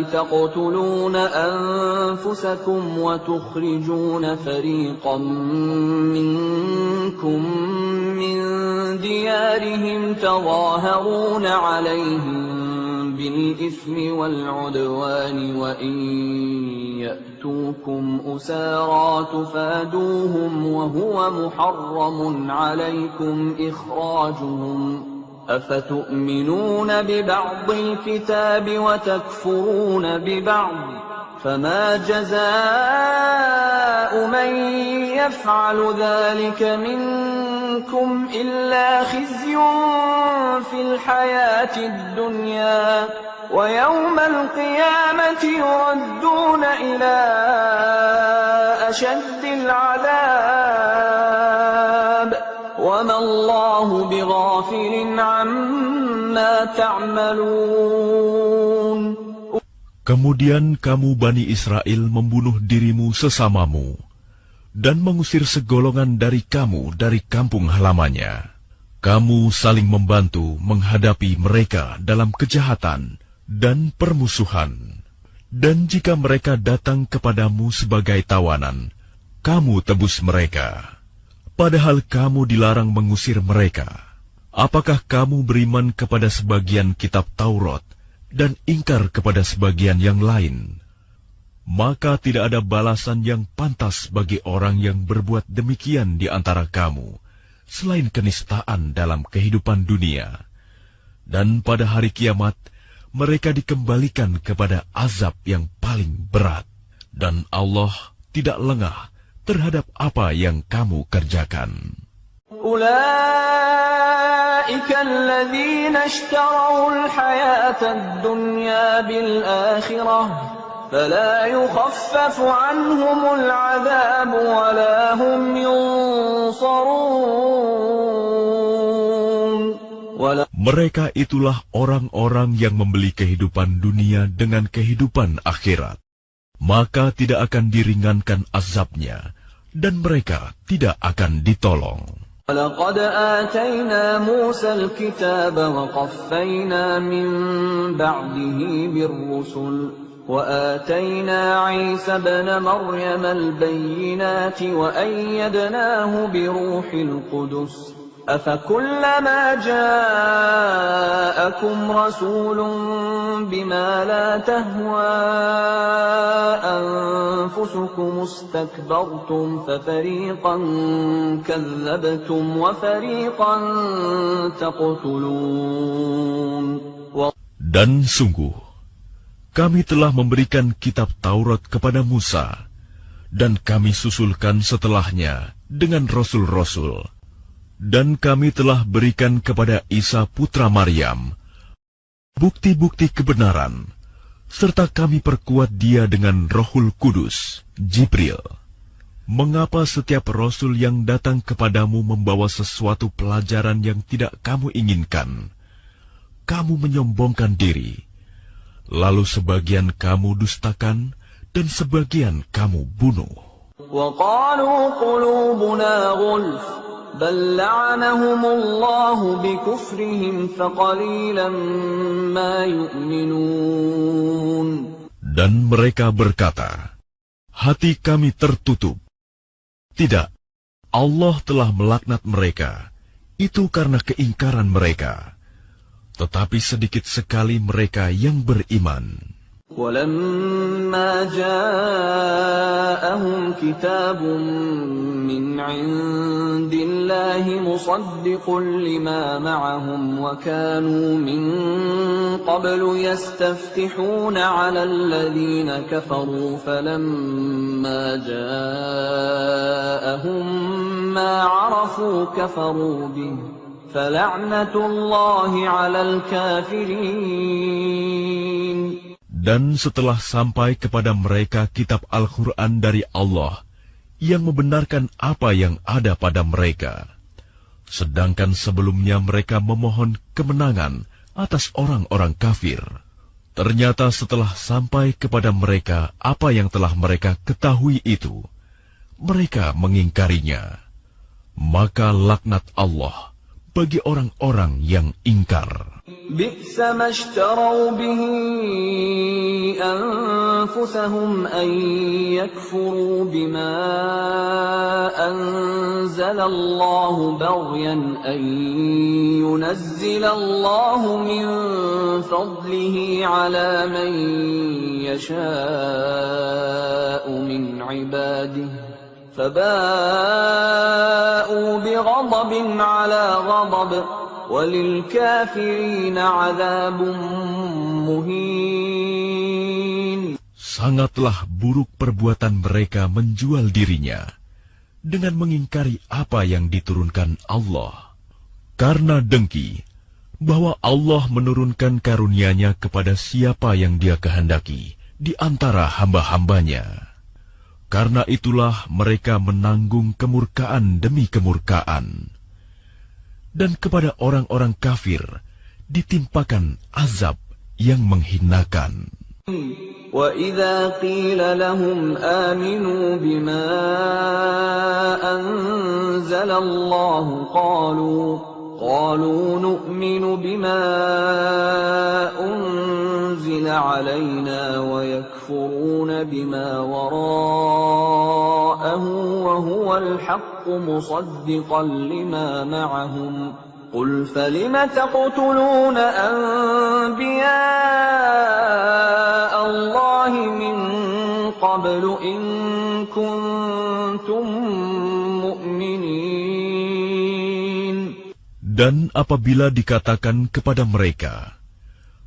تقتلون أنفسكم وتخرجون فريقا منكم من ديارهم تظاهرون عليهم بالإثم والعدوان وإن يأتوكم أسارى تفادوهم وهو محرم عليكم إخراجهم أفتؤمنون ببعض الكتاب وتكفرون ببعض فما جزاء من يفعل ذلك منكم إلا خزي في الحياة الدنيا ويوم القيامة يردون إلى أشد العذاب وما الله بغافل عما تعملون. Kemudian kamu Bani Israel membunuh dirimu sesamamu, dan mengusir segolongan dari kamu dari kampung halamannya. Kamu saling membantu menghadapi mereka dalam kejahatan dan permusuhan. Dan jika mereka datang kepadamu sebagai tawanan, kamu tebus mereka. Padahal kamu dilarang mengusir mereka. Apakah kamu beriman kepada sebagian kitab Taurat dan ingkar kepada sebagian yang lain? Maka tidak ada balasan yang pantas bagi orang yang berbuat demikian di antara kamu, selain kenistaan dalam kehidupan dunia. Dan pada hari kiamat, mereka dikembalikan kepada azab yang paling berat. Dan Allah tidak lengah terhadap apa yang kamu kerjakan. أولئك الذين اشتروا الحياة الدنيا بالآخرة فلا يخفف عنهم العذاب ولا هم ينصرون. Mereka itulah orang-orang yang membeli kehidupan dunia dengan kehidupan akhirat. Maka tidak akan diringankan azabnya, dan mereka tidak akan ditolong. وَلَقَدْ آتَيْنَا مُوسَى الْكِتَابَ وَقَفَّيْنَا مِنْ بَعْدِهِ بِالرُّسُلِ وَآتَيْنَا عِيسَى ابْنَ مَرْيَمَ الْبَيِّنَاتِ وَأَيَّدْنَاهُ بِرُوحِ الْقُدُسِ أَفَكُلَّمَا جَاءَكُمْ رَسُولٌ بِمَا لَا تَهْوَى أَنفُسُكُمُ اسْتَكْبَرْتُمْ فَفَرِيقًا كَذَّبْتُمْ وَفَرِيقًا تَقْتُلُونَ. Dan sungguh, kami telah memberikan kitab Taurat kepada Musa, dan kami susulkan setelahnya dengan rasul-rasul. Dan kami telah berikan kepada Isa putra Maryam bukti-bukti kebenaran, serta kami perkuat dia dengan Rohul Kudus, Jibril. Mengapa setiap rasul yang datang kepadamu membawa sesuatu pelajaran yang tidak kamu inginkan? Kamu menyombongkan diri, lalu sebagian kamu dustakan, dan sebagian kamu bunuh. وَقَالُوا قُلُوبُنَا غُلْفٌ بل لعنهم الله بكفرهم فقليلا ما يؤمنون. Dan mereka berkata, hati kami tertutup. Tidak, Allah telah melaknat mereka. Itu karena keingkaran mereka. Tetapi sedikit sekali mereka yang beriman. وَلَمَّا جَاءَهُمْ كِتَابٌ مِّنْ عِندِ اللَّهِ مُصَدِّقٌ لِّمَا مَعَهُمْ وَكَانُوا مِن قَبْلُ يَسْتَفْتِحُونَ عَلَى الَّذِينَ كَفَرُوا فَلَمَّا جَاءَهُم مَّا عَرَفُوا كَفَرُوا بِهِ فَلَعْنَةُ اللَّهِ عَلَى الْكَافِرِينَ. Dan setelah sampai kepada mereka kitab Al-Quran dari Allah yang membenarkan apa yang ada pada mereka, sedangkan sebelumnya mereka memohon kemenangan atas orang-orang kafir, ternyata setelah sampai kepada mereka apa yang telah mereka ketahui itu, mereka mengingkarinya. Maka laknat Allah bagi orang-orang yang ingkar. بئس ما اشتروا به أنفسهم أن يكفروا بما أنزل الله بغيا أن ينزل الله من فضله على من يشاء من عباده فباءوا بغضب على غضب وَلِلْكَافِرِينَ عَذَابٌ مُهِينٌ. Sangatlah buruk perbuatan mereka menjual dirinya dengan mengingkari apa yang diturunkan Allah. Karena dengki bahwa Allah menurunkan karunia-Nya kepada siapa yang Dia kehendaki di antara hamba-hambanya. Karena itulah mereka menanggung kemurkaan demi kemurkaan. Dan kepada orang-orang kafir ditimpakan azab yang menghinakan. وَإِذَا قِيلَ لَهُمْ آمِنُوا بِمَا أَنزَلَ اللَّهُ قَالُوا نُؤْمِنُ بِمَا أُنزِلَ عَلَيْنَا وَيَكْفُرُونَ بِمَا وَرَاءَهُ وَهُوَ الْحَقُّ مُصَدِّقًا لِّمَا مَعَهُمْ قُلْ فَلِمَ تَقْتُلُونَ أَنبِيَاءَ اللَّهِ مِن قَبْلُ إِن كُنتُم مُّؤْمِنِينَ. Dan apabila dikatakan kepada mereka,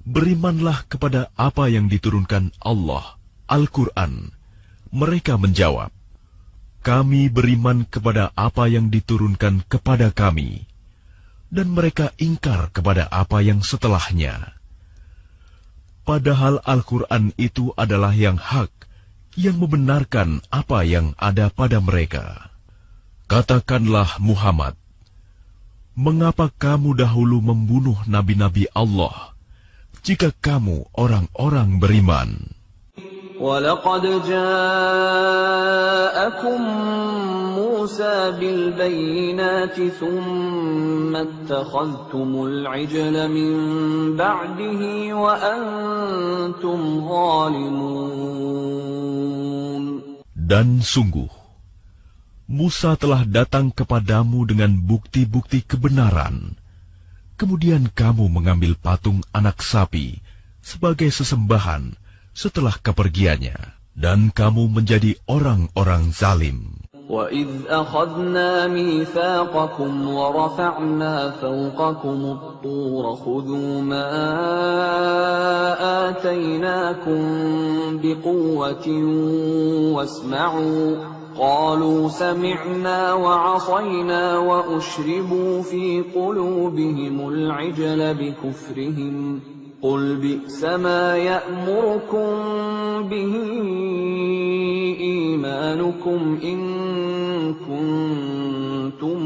berimanlah kepada apa yang diturunkan Allah, Al-Quran, mereka menjawab, kami beriman kepada apa yang diturunkan kepada kami, dan mereka ingkar kepada apa yang setelahnya. Padahal Al-Quran itu adalah yang hak, yang membenarkan apa yang ada pada mereka. Katakanlah Muhammad, mengapa kamu dahulu membunuh nabi-nabi Allah, jika kamu orang-orang beriman? وَلَقَدْ جَاءَكُم مُّوسَىٰ بِالْبَيِّنَاتِ ثُمَّ اتَّخَذْتُمُ الْعِجْلَ مِن بَعْدِهِ وَأَنتُمْ ظَالِمُونَ. Dan sungguh, Musa telah datang kepadamu dengan bukti-bukti kebenaran. Kemudian kamu mengambil patung anak sapi sebagai sesembahan setelah kepergiannya, dan kamu menjadi orang-orang zalim. وَإِذْ أَخَذْنَا مِيثَاقَكُمْ وَرَفَعْنَا فَوْقَكُمُ الطُّورَ خُذُوا مَا آتَيْنَاكُمْ بِقُوَّةٍ وَاسْمَعُوا قَالُوا سَمِعْنَا وَعَصَيْنَا وَأُشْرِبُوا فِي قُلُوبِهِمُ الْعِجْلَ بِكُفْرِهِمْ قُلْ بِئْسَ مَا يَأْمُرُكُمْ بِهِ إِيمَانُكُمْ إِن كُنتُم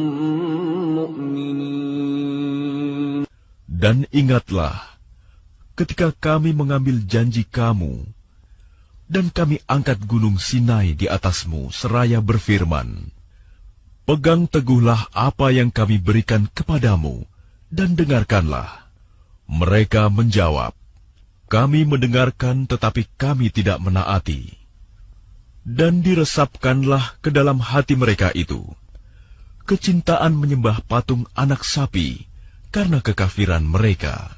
مُّؤْمِنِينَ. Dan ingatlah, ketika kami mengambil janji kamu, dan kami angkat gunung Sinai di atasmu seraya berfirman, Pegang teguhlah apa yang kami berikan kepadamu, dan dengarkanlah. Mereka menjawab, kami mendengarkan tetapi kami tidak menaati. Dan diresapkanlah ke dalam hati mereka itu kecintaan menyembah patung anak sapi karena kekafiran mereka.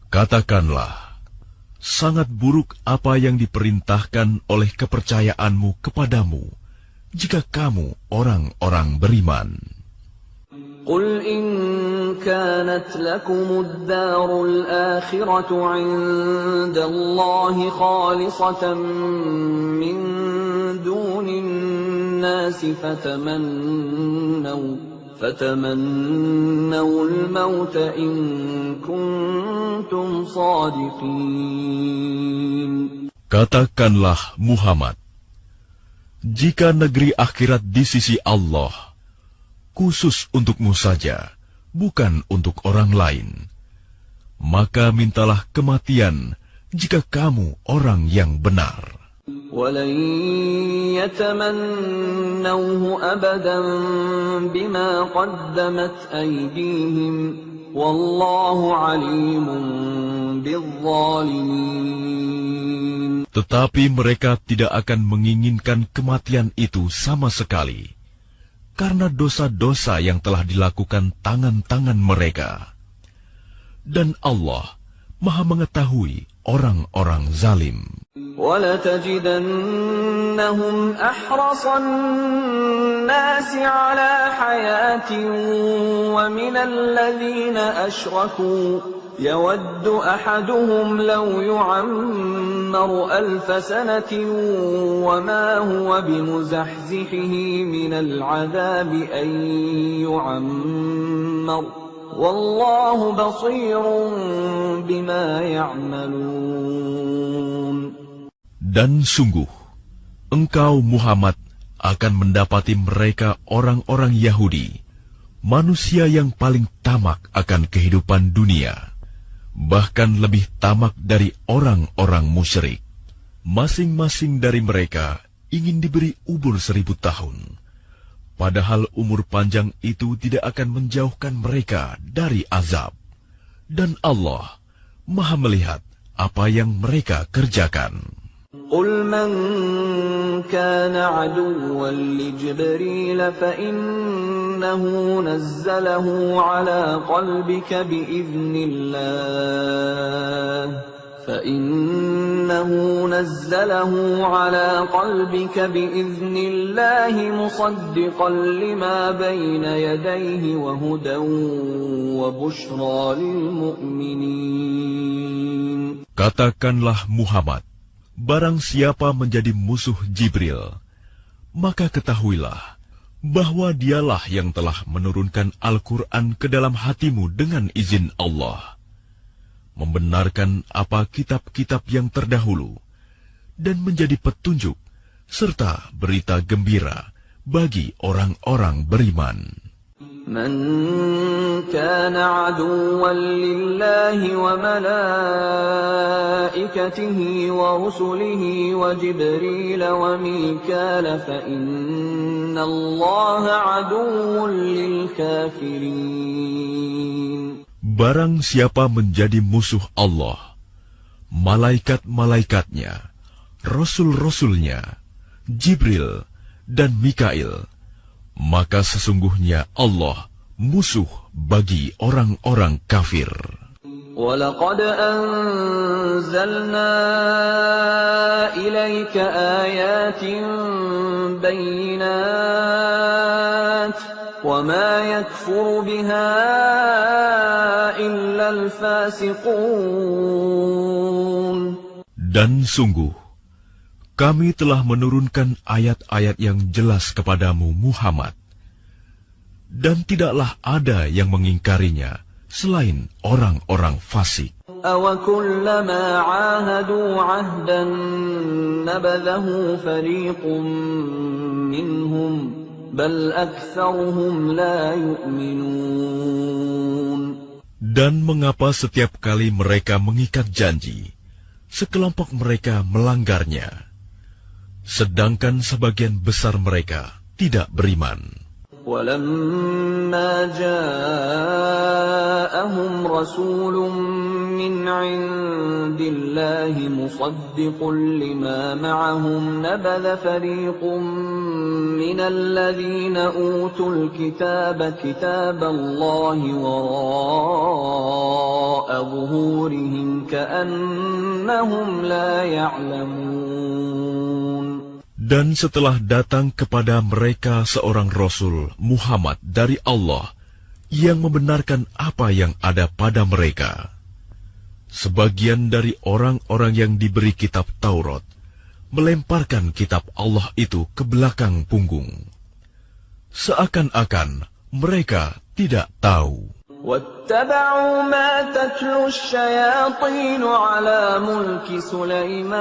Katakanlah, sangat buruk apa yang diperintahkan oleh kepercayaanmu kepadamu, jika kamu orang-orang beriman. قل إن كانت لكم الدار الآخرة عند الله خالصة من دون الناس فتمنوا الموت إن كنتم صادقين. Katakanlah Muhammad, jika negeri akhirat di sisi Allah khusus untukmu saja, bukan untuk orang lain, maka mintalah kematian jika kamu orang yang benar. وَلَن يَتَمَنَّوْهُ أَبَدًا بِمَا قَدَّمَتْ أَيْدِيهِمْ وَاللَّهُ عَلِيمٌ بِالظَّالِمِينَ. Tetapi mereka tidak akan menginginkan kematian itu sama sekali, karena dosa-dosa yang telah dilakukan tangan-tangan mereka. Dan Allah Maha mengetahui orang-orang zalim. وَلَتَجِدَنَّهُمْ أَحْرَصَ النَّاسِ عَلَى حَيَاةٍ وَمِنَ الَّذِينَ أَشْرَكُوا يَوَدُّ أَحَدُهُمْ لَوْ يُعَمَّرُ 1000 سَنَةٍ وَمَا هُوَ بِمُزَحْزِحِهِ مِنَ الْعَذَابِ أَن يُعَمَّرَ وَاللَّهُ بَصِيرٌ بِمَا يَعْمَلُونَ. Dan sungguh, engkau Muhammad akan mendapati mereka orang-orang Yahudi, manusia yang paling tamak akan kehidupan dunia, bahkan lebih tamak dari orang-orang musyrik. Masing-masing dari mereka ingin diberi umur 1000 tahun, padahal umur panjang itu tidak akan menjauhkan mereka dari azab. Dan Allah Maha melihat apa yang mereka kerjakan. قُلْ مَنْ كَانَ عَدُوًّا لِجِبْرِيلَ فَإِنَّهُ نَزَّلَهُ عَلَى قَلْبِكَ بِإِذْنِ اللَّهِ مُصَدِّقًا لِمَا بَيْنَ يَدَيْهِ وَهُدًى وَبُشْرَى لِلْمُؤْمِنِينَ. Katakanlah Muhammad, barang siapa menjadi musuh Jibril, maka ketahuilah bahwa dialah yang telah menurunkan Al-Quran ke dalam hatimu dengan izin Allah, membenarkan apa kitab-kitab yang terdahulu, dan menjadi petunjuk serta berita gembira bagi orang-orang beriman. من كان عدوا لله وملائكته ورسله وجبريل وميكال فإن الله عدو للكافرين. Barang siapa menjadi musuh Allah, malaikat-malaikatnya, rasul-rasulnya, Jibril dan Mikail, maka sesungguhnya Allah musuh bagi orang-orang kafir. وَلَقَدْ أَنزَلْنَا إِلَيْكَ آيَاتٍ بَيِّنَاتٍ وَمَا يَكْفُرُ بِهَا إِلَّا الْفَاسِقُونَ. Dan sungguh, kami telah menurunkan ayat-ayat yang jelas kepadamu Muhammad, dan tidaklah ada yang mengingkarinya selain orang-orang fasik. أَوَكُلَّمَا عَاهَدُوا عَهْدًا نَبَذَهُ فَرِيقٌ مِّنْهُمْ بَلْ أَكْثَرُهُمْ لَا يُؤْمِنُونَ. Dan mengapa setiap kali mereka mengikat janji, sekelompok mereka melanggarnya, sedangkan sebagian besar mereka tidak beriman. ولما جاءهم رسول من عند الله مصدق لما معهم نبذ فريق من الذين أوتوا الكتاب كتاب الله وراء ظهورهم كأنهم لا يعلمون. Dan setelah datang kepada mereka seorang Rasul Muhammad dari Allah yang membenarkan apa yang ada pada mereka, sebagian dari orang-orang yang diberi kitab Taurat melemparkan kitab Allah itu ke belakang punggung, seakan-akan mereka tidak tahu. واتبعوا ما تتلو الشياطين على ملك سليمان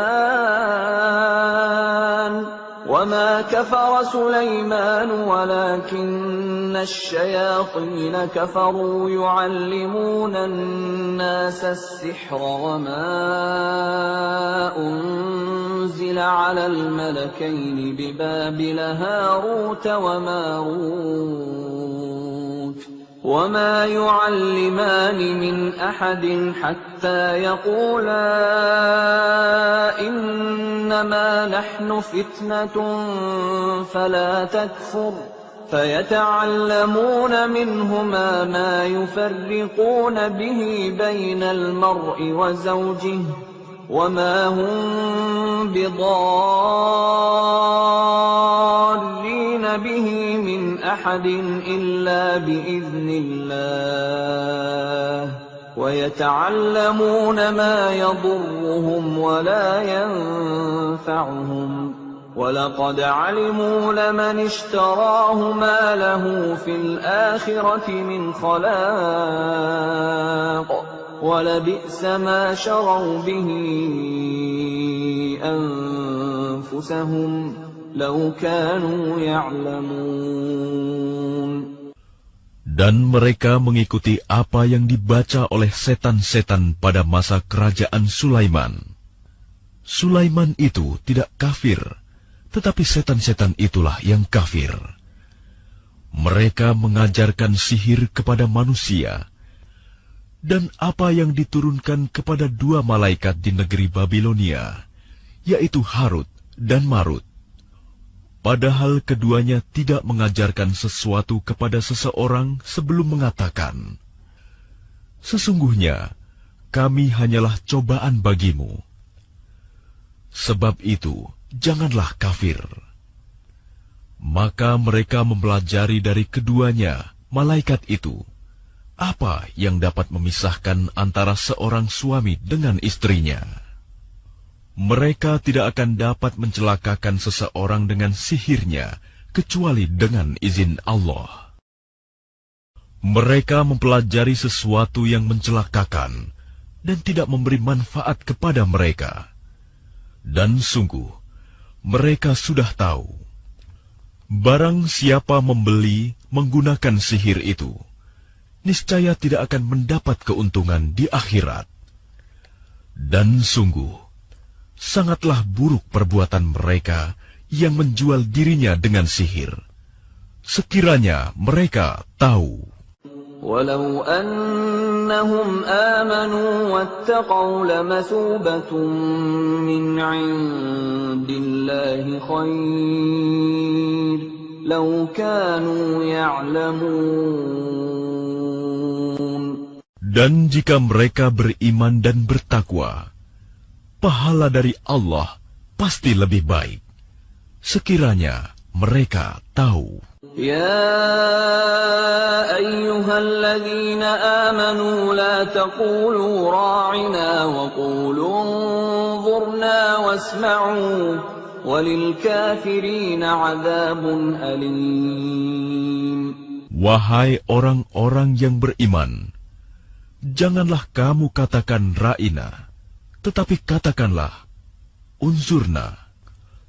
وما كفر سليمان ولكن الشياطين كفروا يعلمون الناس السحر وما أنزل على الملكين ببابل هاروت وماروت وما يعلمان من أحد حتى يقولا إنما نحن فتنة فلا تكفر فيتعلمون منهما ما يفرقون به بين المرء وزوجه وما هم بضارين به من أحد إلا بإذن الله ويتعلمون ما يضرهم ولا ينفعهم وَلَقَدْ عَلِمُوا لَمَنِ اشْتَرَاهُ مَا لَهُ فِي الْآخِرَةِ مِنْ خَلَاقٍ وَلَبِئْسَ مَا شَرَوْا بِهِ أَنفُسَهُمْ لَوْ كَانُوا يَعْلَمُونَ. Dan mereka mengikuti apa yang dibaca oleh setan-setan pada masa kerajaan Sulaiman. Sulaiman itu tidak kafir, tetapi setan-setan itulah yang kafir. Mereka mengajarkan sihir kepada manusia, dan apa yang diturunkan kepada dua malaikat di negeri Babilonia, yaitu Harut dan Marut. Padahal keduanya tidak mengajarkan sesuatu kepada seseorang sebelum mengatakan, "Sesungguhnya kami hanyalah cobaan bagimu." Sebab itu, janganlah kafir. Maka mereka mempelajari dari keduanya, malaikat itu, apa yang dapat memisahkan antara seorang suami dengan istrinya. Mereka tidak akan dapat mencelakakan seseorang dengan sihirnya, kecuali dengan izin Allah. Mereka mempelajari sesuatu yang mencelakakan, dan tidak memberi manfaat kepada mereka. Dan sungguh, mereka sudah tahu, barang siapa membeli menggunakan sihir itu, niscaya tidak akan mendapat keuntungan di akhirat. Dan sungguh, sangatlah buruk perbuatan mereka yang menjual dirinya dengan sihir. Sekiranya mereka tahu. Walau annahum amanu wattaqaw lamathubatan min 'indillahi khair law kanu ya'lamun. Dan jika mereka beriman dan bertakwa, pahala dari Allah pasti lebih baik, sekiranya mereka tahu. Ya ayyuhalladzina amanu la taqulu ra'ina wa qulu unzurna wasma'u walil kafirina 'adzabun alim. Wahai orang-orang yang beriman, janganlah kamu katakan ra'ina, tetapi katakanlah unzurna,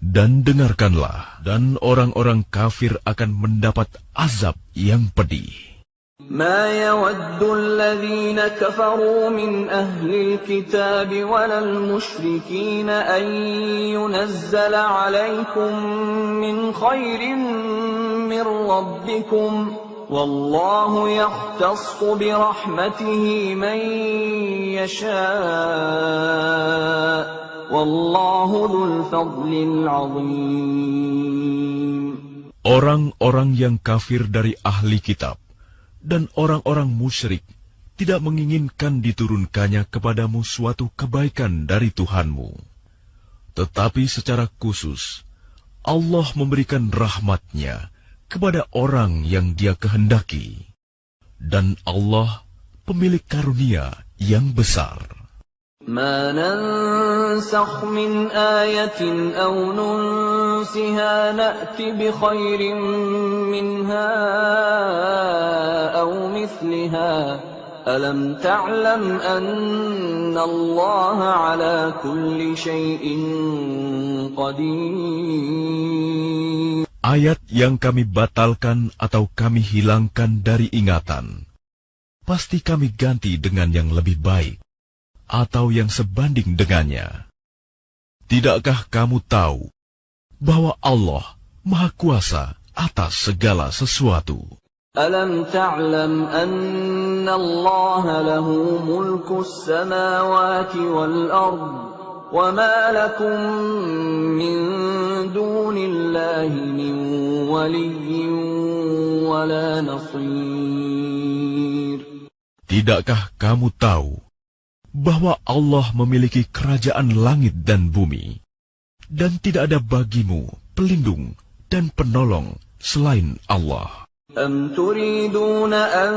dan dengarkanlah, dan orang-orang kafir akan mendapat azab yang pedih. Ma yawaddu alladhina kafaru min ahli alkitab walal musyrikin an yunazzala alaykum min khairin min ربكم والله يختص برحمته من يشاء والله ذو الفضل العظيم. Orang-orang yang kafir dari ahli kitab dan orang-orang musyrik tidak menginginkan diturunkannya kepadamu suatu kebaikan dari Tuhanmu. Tetapi secara khusus, Allah memberikan rahmat-Nya kepada orang yang Dia kehendaki. Dan Allah pemilik karunia yang besar. ما ننسخ من آية أو ننسها نأت بخير منها أو مثلها ألم تعلم أن الله على كل شيء قدير. Ayat yang kami batalkan atau kami hilangkan dari ingatan, pasti kami ganti dengan yang lebih baik atau yang sebanding dengannya. Tidakkah kamu tahu bahwa Allah Maha Kuasa atas segala sesuatu? Alam ta'lam anna Allah lahu mulkus samawati wal ard wa ma lakum min dunillahi min waliyyin wa la nasir. Tidakkah kamu tahu bahwa Allah memiliki kerajaan langit dan bumi, dan tidak ada bagimu pelindung dan penolong selain Allah? Am turiduna an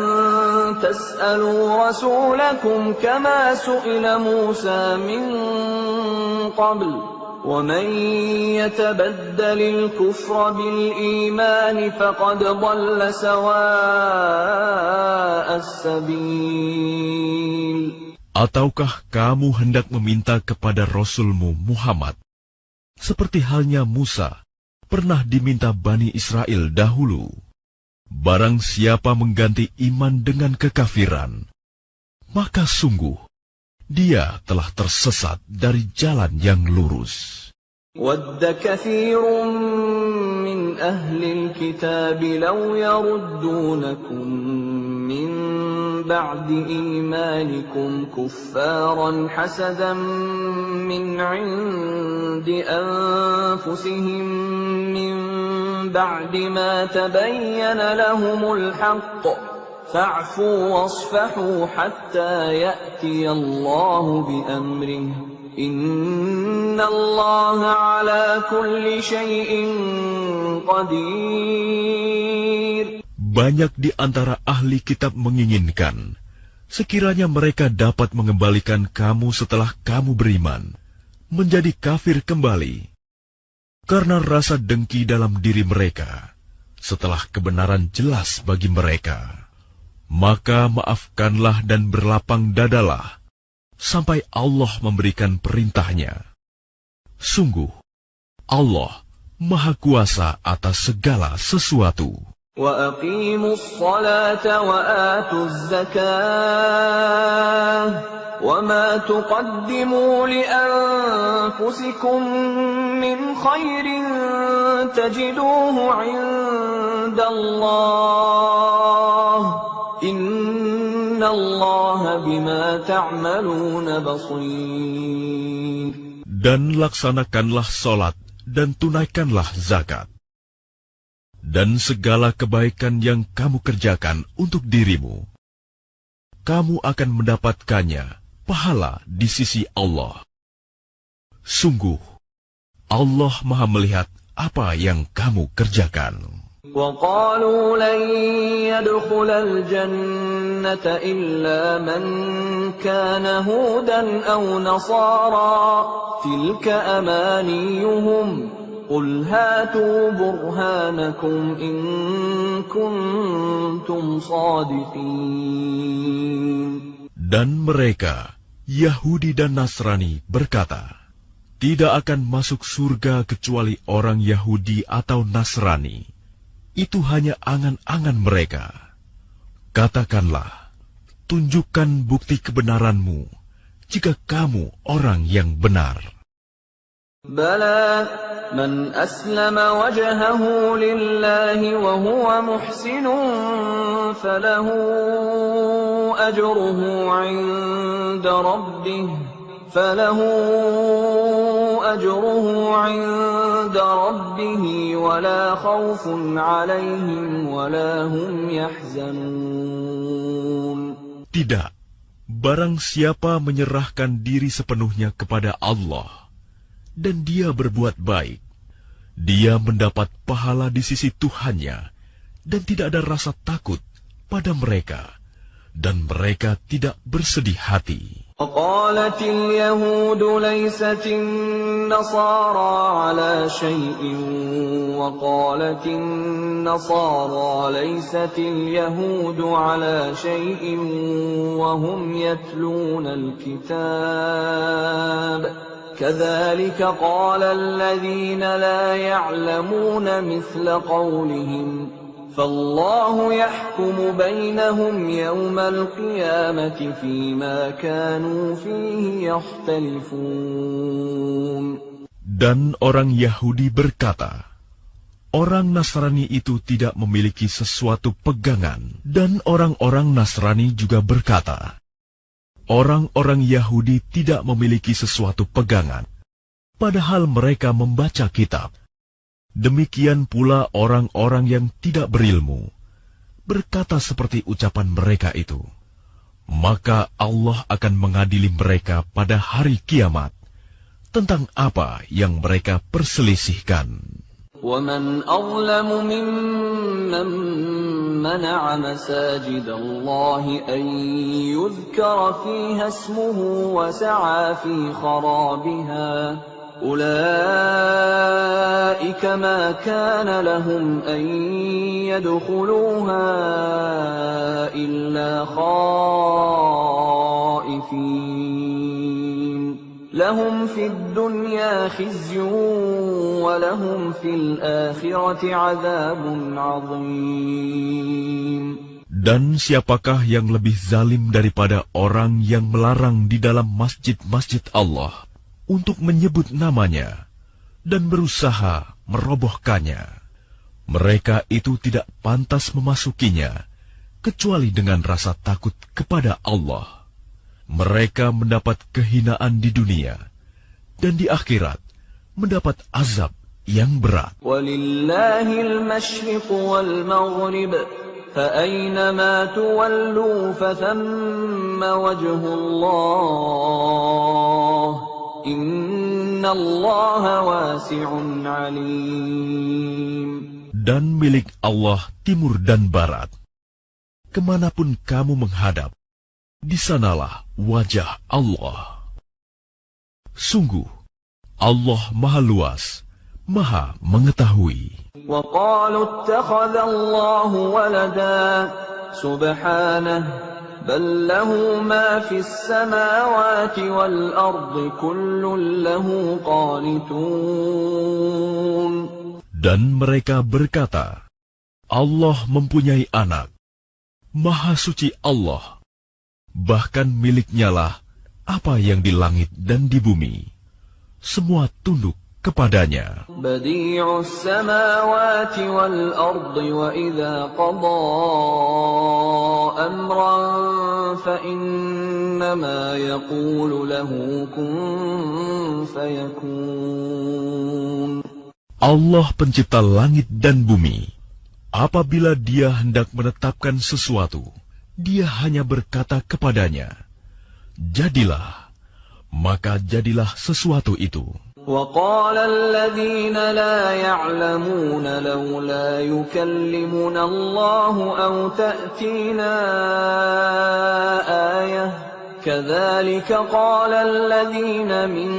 tas'alu rasulakum kama su'ila Musa min qabl, wa man yatabaddalil kufra bil iman faqad dhalla sawa'as sabil. Ataukah kamu hendak meminta kepada Rasulmu Muhammad, seperti halnya Musa pernah diminta Bani Israel dahulu? Barang siapa mengganti iman dengan kekafiran, maka sungguh dia telah tersesat dari jalan yang lurus. Wadda kathirun min ahlil kitab law yaruddunakum min ba'di imanikum kuffaran hasadan min 'indi anfusihim min ba'di ma tabayyana lahumul haqq fa'fu wasfahu hatta ya'tiya Allahu bi amrihi Inna Allah ala kulli syai'in qadir. Banyak di antara ahli kitab menginginkan, sekiranya mereka dapat mengembalikan kamu setelah kamu beriman, menjadi kafir kembali. Karena rasa dengki dalam diri mereka, setelah kebenaran jelas bagi mereka. Maka maafkanlah dan berlapang dadalah, sampai Allah memberikan perintahnya. Sungguh, Allah Maha Kuasa atas segala sesuatu. Wa aqimus salata wa atuz zakah, wa ma tuqaddimu li anfusikum min khairin tajiduhu 'inda Allah. Inna Allah bima ta'maluna basir. Dan laksanakanlah solat dan tunaikanlah zakat. Dan segala kebaikan yang kamu kerjakan untuk dirimu, kamu akan mendapatkannya pahala di sisi Allah. Sungguh, Allah Maha melihat apa yang kamu kerjakan. وَقَالُوا لَنْ يَدْخُلَ الْجَنَّةَ إِلَّا مَنْ كَانَ هُودًا أَوْ نَصَارَى تِلْكَ أَمَانِيُّهُمْ قُلْ هَاتُوا بُرْهَانَكُمْ إِنْ كُنْتُمْ صَادِقِينَ. Dan mereka, Yahudi dan Nasrani, berkata, tidak akan masuk surga kecuali orang Yahudi atau Nasrani. Itu hanya angan-angan mereka. Katakanlah, tunjukkan bukti kebenaranmu, jika kamu orang yang benar. Bala من أسلم وجهه لله وهو محسن فله أجره عند ربه ولا خوف عليهم ولا هم يحزنون. Tidak, barang siapa menyerahkan diri sepenuhnya kepada Allah dan dia berbuat baik, dia mendapat pahala di sisi Tuhannya dan tidak ada rasa takut pada mereka, dan mereka tidak bersedih hati. وقالت اليهود ليست النصارى على شيء وقالت النصارى ليست اليهود على شيء وهم يتلون الكتاب كذلك قال الذين لا يعلمون مثل قولهم فالله يحكم بينهم يوم القيامة فيما كانوا فيه يختلفون. Dan orang Yahudi berkata, orang Nasrani itu tidak memiliki sesuatu pegangan, dan orang-orang Nasrani juga berkata, orang-orang Yahudi tidak memiliki sesuatu pegangan, padahal mereka membaca kitab. Demikian pula orang-orang yang tidak berilmu berkata seperti ucapan mereka itu. Maka Allah akan mengadili mereka pada hari kiamat tentang apa yang mereka perselisihkan. وَمَنْ أَظْلَمُ مِمَّنْ مَنَعَ مَسَاجِدَ اللَّهِ أَنْ يُذْكَرَ فِيهَا اسْمُهُ وَسَعَى فِي خَرَابِهَا أُولَئِكَ مَا كَانَ لَهُمْ أَنْ يَدْخُلُوهَا إِلَّا خَائِفِينَ لَهُمْ فِي الدُّنْيَا خِزْيٌ وَلَهُمْ فِي الْآخِرَةِ عَذَابٌ عَظِيمٌ. Dan siapakah yang lebih zalim daripada orang yang melarang di dalam masjid-masjid Allah untuk menyebut namanya dan berusaha merobohkannya? Mereka itu tidak pantas memasukinya kecuali dengan rasa takut kepada Allah. Mereka mendapat kehinaan di dunia dan di akhirat mendapat azab yang berat. Walillahil masyriq wal maghrib فأينما تولوا فثم وجه الله إن الله واسع عليم. Dan milik Allah timur dan barat. Kemanapun kamu menghadap, di sanalah wajah Allah. Sungguh, Allah Maha Luas, Maha Mengetahui. وَقَالُوا اتَّخَذَ اللَّهُ وَلَدًا سُبْحَانَهُ بَل لَّهُ مَا فِي السَّمَاوَاتِ وَالْأَرْضِ كُلٌّ لَّهُ قَانِتُونَ. Dan mereka berkata, Allah mempunyai anak. Maha suci Allah. Bahkan miliknya lah apa yang di langit dan di bumi. Semua tunduk kepadanya. Badi'us samawati wal ardi wa idza qada amran fa innama yaqulu lahu kun fayakun. Allah pencipta langit dan bumi. Apabila Dia hendak menetapkan sesuatu, Dia hanya berkata kepadanya, jadilah, maka jadilah sesuatu itu. وَقَالَ الَّذِينَ لَا يَعْلَمُونَ لَوْلَا يُكَلِّمُنَا اللَّهُ أَوْ تَأْتِينَا آيَةٌ كَذَلِكَ قَالَ الَّذِينَ مِنْ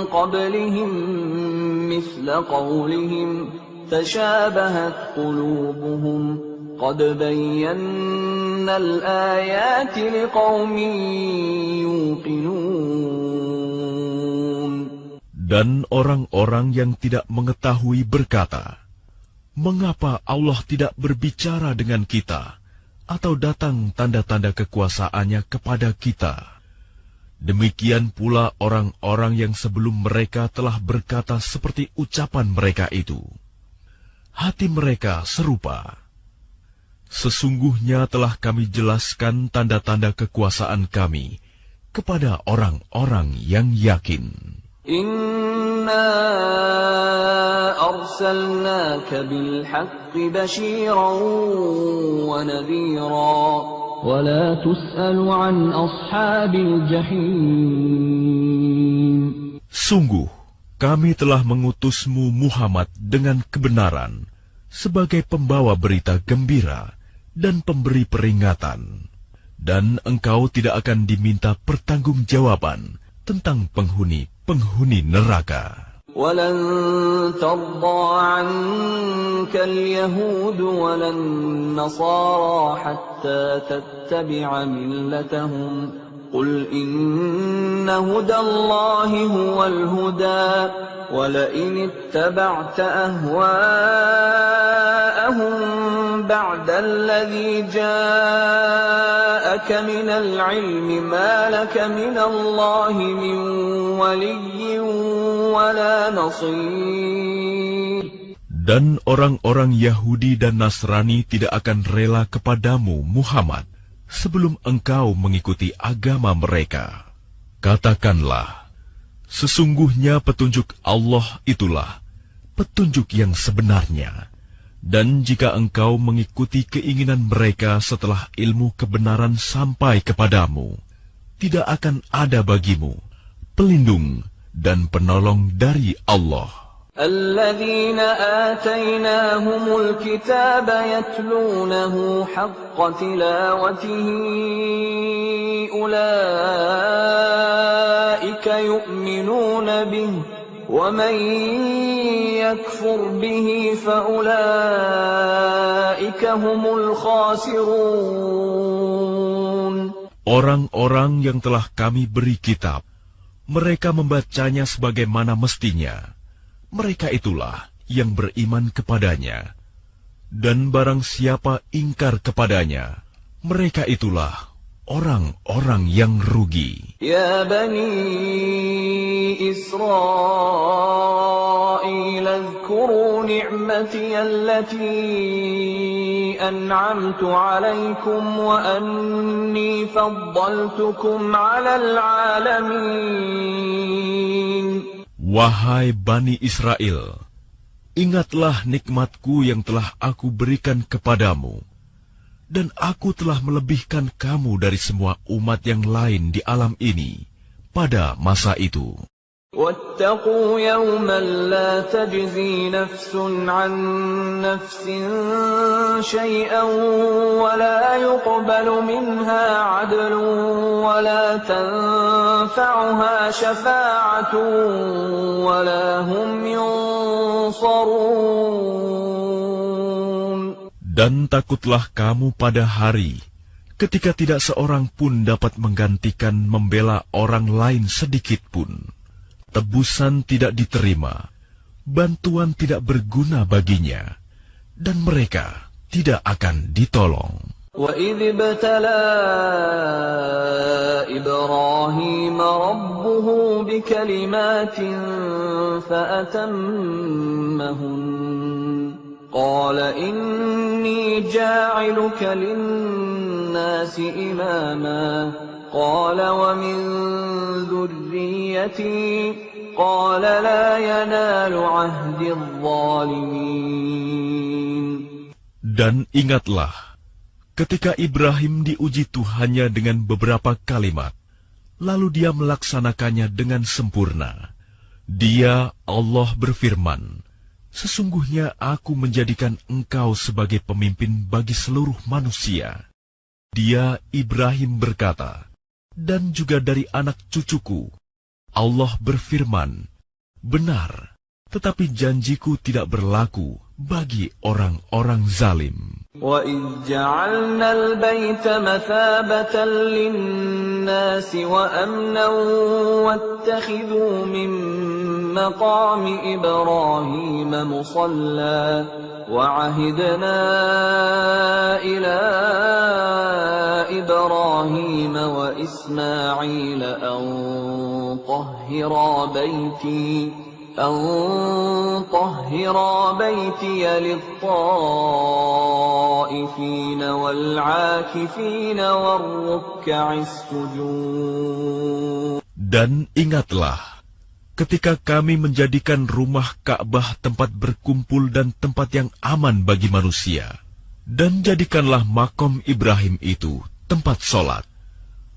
قَبْلِهِمْ مِثْلَ قَوْلِهِمْ تَشَابَهَتْ قُلُوبُهُمْ قَدْ بَيَّنَّا الْآيَاتِ لِقَوْمٍ يُوقِنُونَ. Dan orang-orang yang tidak mengetahui berkata, mengapa Allah tidak berbicara dengan kita, atau datang tanda-tanda kekuasaannya kepada kita? Demikian pula orang-orang yang sebelum mereka telah berkata seperti ucapan mereka itu. Hati mereka serupa. Sesungguhnya telah kami jelaskan tanda-tanda kekuasaan kami kepada orang-orang yang yakin. Inna arsalnaka bilhaqqi bashiran wa nadhira wa la tus'alu an ashabil jahim. Sungguh, kami telah mengutusmu Muhammad dengan kebenaran sebagai pembawa berita gembira dan pemberi peringatan, dan engkau tidak akan diminta pertanggungjawaban tentang penghuni neraka. وَلَن تَرْضَىٰ عَنكَ الْيَهُودُ وَلَا النَّصَارَىٰ حَتَّىٰ تَتَّبِعَ مِلَّتَهُمْ ۗ قُلْ إِنَّ هُدَى اللَّهِ هُوَ الْهُدَىٰ وَلَئِنِ اتَّبَعْتَ أَهْوَاءَهُم بَعْدَ الَّذِي جَاءَكَ مِنَ الْعِلْمِ مَا لَكَ مِنَ اللَّهِ مِن وَلِيٍّ وَلَا نَصِيرٍ. Dan orang-orang Yahudi dan Nasrani tidak akan rela kepadamu, Muhammad, sebelum engkau mengikuti agama mereka. Katakanlah, sesungguhnya petunjuk Allah itulah petunjuk yang sebenarnya. Dan jika engkau mengikuti keinginan mereka setelah ilmu kebenaran sampai kepadamu, tidak akan ada bagimu pelindung dan penolong dari Allah. الذين آتيناهم الكتاب يتلونه حق تلاوته أولئك يؤمنون به ومن يكفر به فأولئك هم الخاسرون. Orang-orang yang telah kami beri kitab, mereka membacanya sebagaimana mestinya. Mereka itulah yang beriman kepadanya. Dan barang siapa ingkar kepadanya, mereka itulah orang-orang yang rugi. Ya Bani Israel, اذكروا نعمتي التي أنعمت عليكم وأني فضلتكم على العالمين. Wahai Bani Israel, ingatlah nikmatku yang telah aku berikan kepadamu, dan aku telah melebihkan kamu dari semua umat yang lain di alam ini pada masa itu. وَاتَّقُوا يَوْمًا لَا تَجْزِي نَفْسٌ عَن نَّفْسٍ شَيْئًا وَلَا يُقْبَلُ مِنْهَا عَدْلٌ وَلَا تَنفَعُهَا شَفَاعَةٌ وَلَا هُمْ يُنصَرُونَ. Dan takutlah kamu pada hari ketika tidak seorang pun dapat menggantikan membela orang lain sedikit pun. Tebusan tidak diterima, bantuan tidak berguna baginya, dan mereka tidak akan ditolong. وَإِذِ ابْتَلَىٰ إِبْرَاهِيمَ رَبُّهُ بِكَلِمَاتٍ فَأَتَمَّهُنَّ قَالَ إِنِّي جَاعِلُكَ لِلنَّاسِ إِمَامًا قال ومن ذريتي قال لا ينال عهد الظالمين. Dan ingatlah, ketika Ibrahim diuji Tuhannya dengan beberapa kalimat, lalu dia melaksanakannya dengan sempurna. Dia, Allah berfirman, sesungguhnya aku menjadikan engkau sebagai pemimpin bagi seluruh manusia. Dia, Ibrahim berkata, dan juga dari anak cucuku. Allah berfirman, benar, tetapi janjiku tidak berlaku bagi orang-orang zalim. وَإِذْ جَعَلْنَا الْبَيْتَ مَثَابَةً لِلنَّاسِ وَأَمْنًا وَاتَّخِذُوا مِن مَّقَامِ إِبْرَاهِيمَ مُصَلًّى وَعَهِدْنَا إِلَىٰ إبراهيم وإسماعيل أن طهرا بيتي للطائفين والعاكفين والركع السجود. Dan ingatlah, ketika kami menjadikan rumah Ka'bah tempat berkumpul dan tempat yang aman bagi manusia, dan jadikanlah makom Ibrahim itu tempat sholat.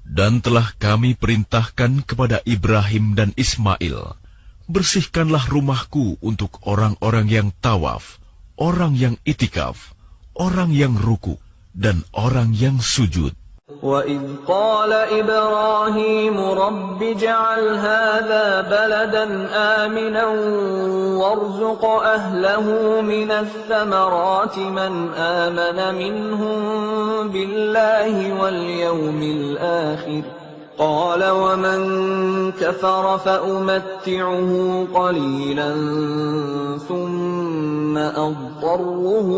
Dan telah kami perintahkan kepada Ibrahim dan Ismail, bersihkanlah rumahku untuk orang-orang yang tawaf, orang yang itikaf, orang yang ruku, dan orang yang sujud. وَإِذْ قَالَ إِبْرَاهِيمُ رَبِّ اجْعَلْ هَذَا بَلَدًا آمِنًا وَارْزُقْ أَهْلَهُ مِنَ الثَّمَرَاتِ مَنْ آمَنَ مِنْهُمْ بِاللَّهِ وَالْيَوْمِ الْآخِرِ قَالَ وَمَنْ كَفَرَ فَأُمَتِّعُهُ قَلِيلًا ثُمَّ أَضْطَرُّهُ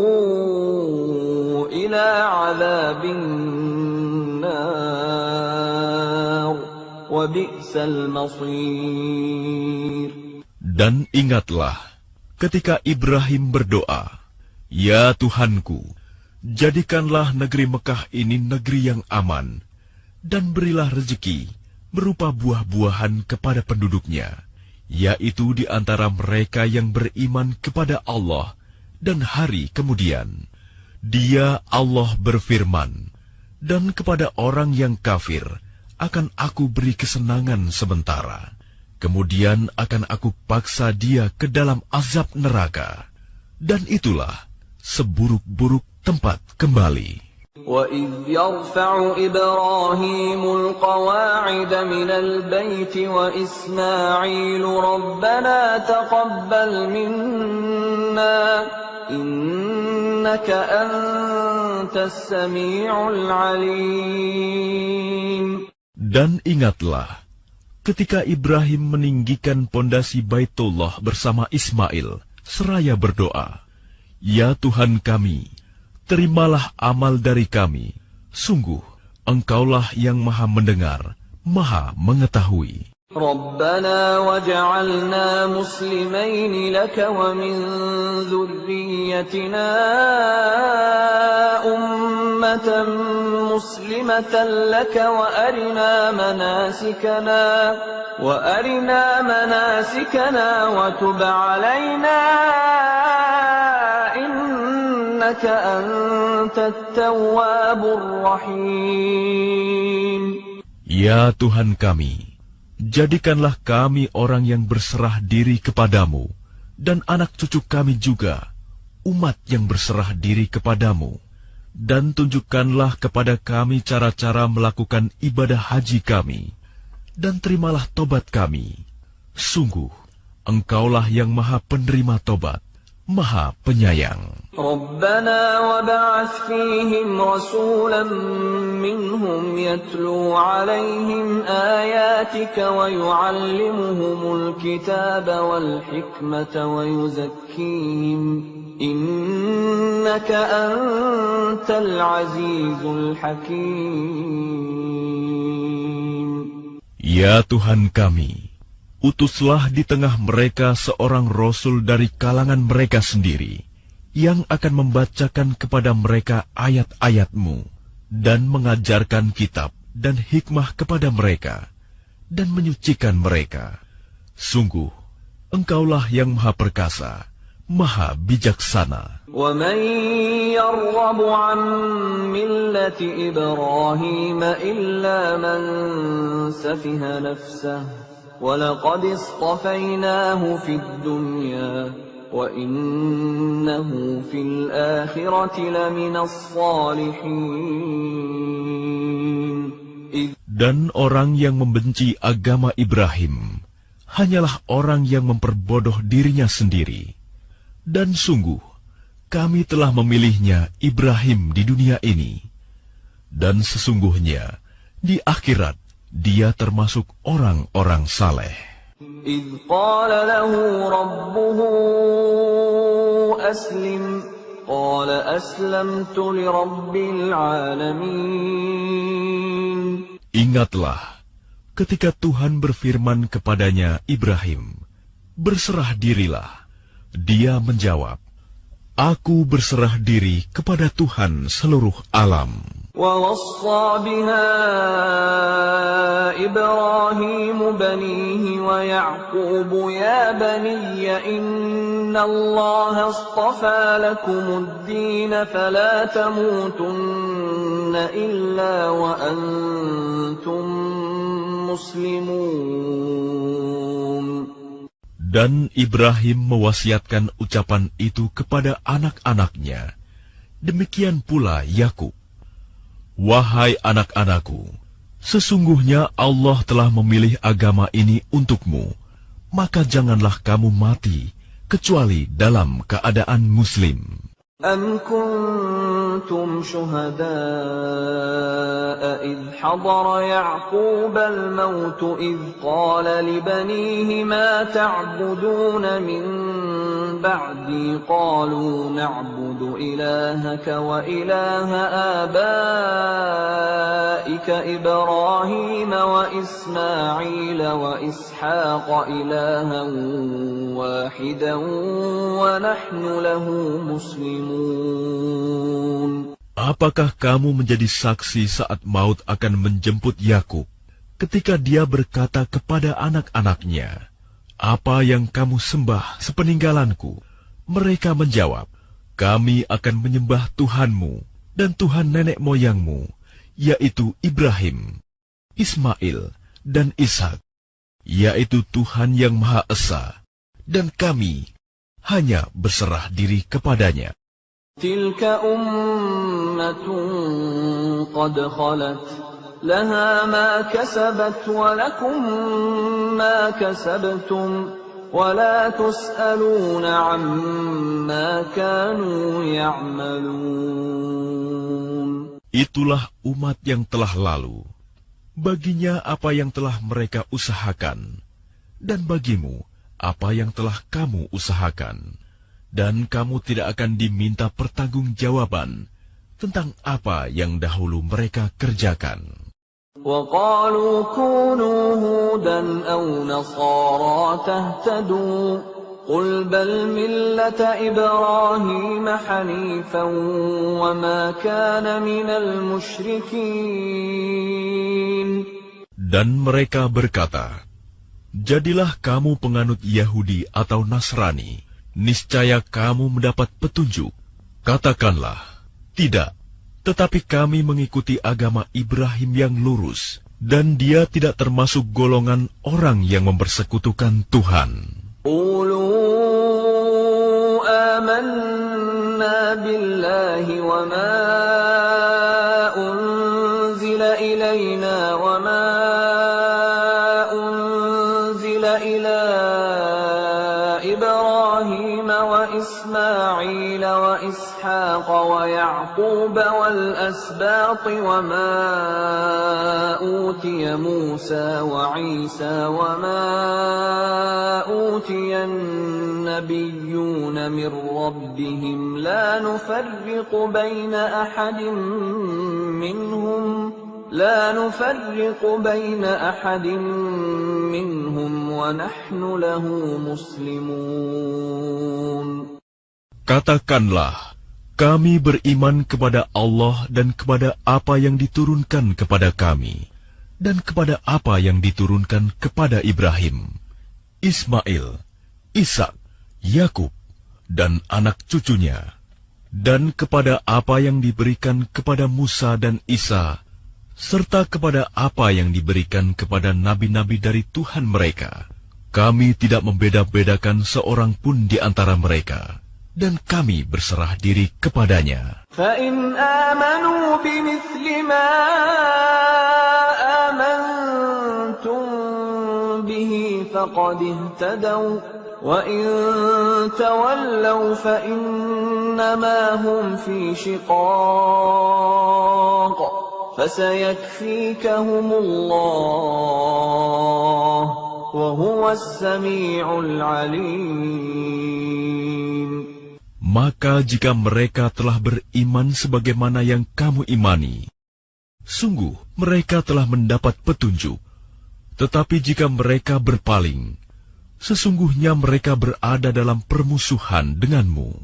إِلَى عَذَابِ Dan ingatlah ketika Ibrahim berdoa, "Ya Tuhanku, jadikanlah negeri Mekah ini negeri yang aman, dan berilah rezeki berupa buah-buahan kepada penduduknya, yaitu di antara mereka yang beriman kepada Allah dan hari kemudian." Dia Allah berfirman, "Dan kepada orang yang kafir akan aku beri kesenangan sementara, kemudian akan aku paksa dia ke dalam azab neraka, dan itulah seburuk-buruk tempat kembali." وَإِذْ يَرْفَعُ إِبْرَاهِيمُ الْقَوَاعِدَ مِنَ الْبَيْتِ وَإِسْمَاعِيلُ رَبَّنَا تَقَبَّلْ مِنَّا إِنَّكَ أَنْتَ السَّمِيعُ الْعَلِيمُ. Dan ingatlah, ketika Ibrahim meninggikan pondasi Baitullah bersama Ismail, seraya berdoa, "Ya Tuhan kami, terimalah amal dari kami. Sungguh, Engkaulah yang Maha Mendengar, Maha Mengetahui." رَبَّنَا وَاجْعَلْنَا مُسْلِمَيْنِ لَكَ وَمِنْ ذُرِّيَّتِنَا أُمَّةً مُسْلِمَةً لَكَ وَأَرِنَا مَنَاسِكَنَا وَتُبْ عَلَيْنَا إِنَّكَ أَنْتَ التَّوَّابُ الرَّحِيمُ. Ya Tuhan kami, jadikanlah kami orang yang berserah diri kepadamu, dan anak cucu kami juga, umat yang berserah diri kepadamu, dan tunjukkanlah kepada kami cara-cara melakukan ibadah haji kami, dan terimalah tobat kami. Sungguh, Engkaulah yang Maha Penerima Tobat, Maha Penyayang. رَبَّنَا وَابْعَثْ فِيهِمْ رَسُولًا مِّنْهُمْ يَتْلُو عَلَيْهِمْ آيَاتِكَ وَيُعَلِّمُهُمُ الْكِتَابَ وَالْحِكْمَةَ وَيُزَكِّيهِمْ إِنَّكَ أَنْتَ الْعَزِيزُ الْحَكِيمُ. Ya Tuhan kami, utuslah di tengah mereka seorang Rasul dari kalangan mereka sendiri, yang akan membacakan kepada mereka ayat-ayat-Mu, dan mengajarkan kitab dan hikmah kepada mereka, dan menyucikan mereka. Sungguh, Engkaulah yang Maha Perkasa, Maha Bijaksana. وَمَنْ يَرْغَبُ عَنْ مِلَّةِ إِبْرَاهِيمَ إِلَّا مَنْ سَفِهَ نَفْسَهُ وَلَقَدِ اصْطَفَيْنَاهُ فِي الدُّنْيَا وَإِنَّهُ فِي الْآخِرَةِ لَمِنَ الصَّالِحِينَ. Dan orang yang membenci agama Ibrahim hanyalah orang yang memperbodoh dirinya sendiri. Dan sungguh, kami telah memilihnya Ibrahim di dunia ini. Dan sesungguhnya, di akhirat, dia termasuk orang-orang saleh. إِذْ قَالَ لَهُ رَبُّهُ أَسْلِمْ قال أسلمت لرب العالمين. Ingatlah ketika Tuhan berfirman kepadanya, Ibrahim, berserah dirilah. Dia menjawab, Aku berserah diri kepada Tuhan seluruh alam. ووصى بها إبراهيم بنيه ويعقوب يا بني إن الله اصطفى لكم الدين فلا تموتن إلا وأنتم مسلمون. Dan Ibrahim mewasiatkan ucapan itu kepada anak-anaknya. Demikian pula Yakub. Wahai anak-anakku, sesungguhnya Allah telah memilih agama ini untukmu, maka janganlah kamu mati kecuali dalam keadaan Muslim. أم كنتم شهداء إذ حضر يعقوب الموت إذ قال لبنيه ما تعبدون من بعدي قالوا نعبد إلهك وإله آبائك إبراهيم وإسماعيل وإسحاق إلها واحدا ونحن له مسلمون. Apakah kamu menjadi saksi saat maut akan menjemput Yakub, ketika dia berkata kepada anak-anaknya, Apa yang kamu sembah sepeninggalanku? Mereka menjawab, Kami akan menyembah Tuhanmu dan Tuhan nenek moyangmu, yaitu Ibrahim, Ismail, dan Ishak, yaitu Tuhan yang Maha Esa, dan kami hanya berserah diri kepadanya. تلك أمة قد خلت لها ما كسبت ولكم ما كسبتم ولا تسألون عما كانوا يعملون. Itulah umat yang telah lalu. Baginya apa yang telah mereka usahakan, dan bagimu apa yang telah kamu usahakan. Dan kamu tidak akan diminta pertanggungjawaban tentang apa yang dahulu mereka kerjakan. وَقَالُوا كُونُوا هُودًا أَوْ نَصَارَىٰ تَهْتَدُوا قُلْ بَلْ مِلَّةَ إِبْرَاهِيمَ حَنِيفًا وَمَا كَانَ مِنَ الْمُشْرِكِينَ. Dan mereka berkata, Jadilah kamu penganut Yahudi atau Nasrani, niscaya kamu mendapat petunjuk. Katakanlah, tidak, tetapi kami mengikuti agama Ibrahim yang lurus, dan dia tidak termasuk golongan orang yang mempersekutukan Tuhan. Qulu amanna billahi wa ma unzila ilayna wa ma unzila ila إبراهيم وإسماعيل وإسحاق ويعقوب والأسباط وما أوتي موسى وعيسى وما أوتي النبيون من ربهم لا نفرق بين أحد منهم ونحن له مسلمون. Katakanlah, kami beriman kepada Allah dan kepada apa yang diturunkan kepada kami, dan kepada apa yang diturunkan kepada Ibrahim, Ismail, Ishak, Yakub, dan anak cucunya, dan kepada apa yang diberikan kepada Musa dan Isa, serta kepada apa yang diberikan kepada nabi-nabi dari Tuhan mereka. Kami tidak membeda-bedakan seorang pun di antara mereka, dan kami berserah diri kepadanya. فَإِنْ آمَنُوا بِمِثْلِ مَا آمَنْتُمْ بِهِ فَقَدِ اهْتَدَوْا وَإِنْ تَوَلَّوْا فَإِنَّمَا هُمْ فِي شِقَاقٍ فَسَيَكْفِيكَهُمُ اللَّهُ وَهُوَ السَّمِيعُ الْعَلِيمُ. Maka jika mereka telah beriman sebagaimana yang kamu imani, sungguh mereka telah mendapat petunjuk. Tetapi jika mereka berpaling, sesungguhnya mereka berada dalam permusuhan denganmu.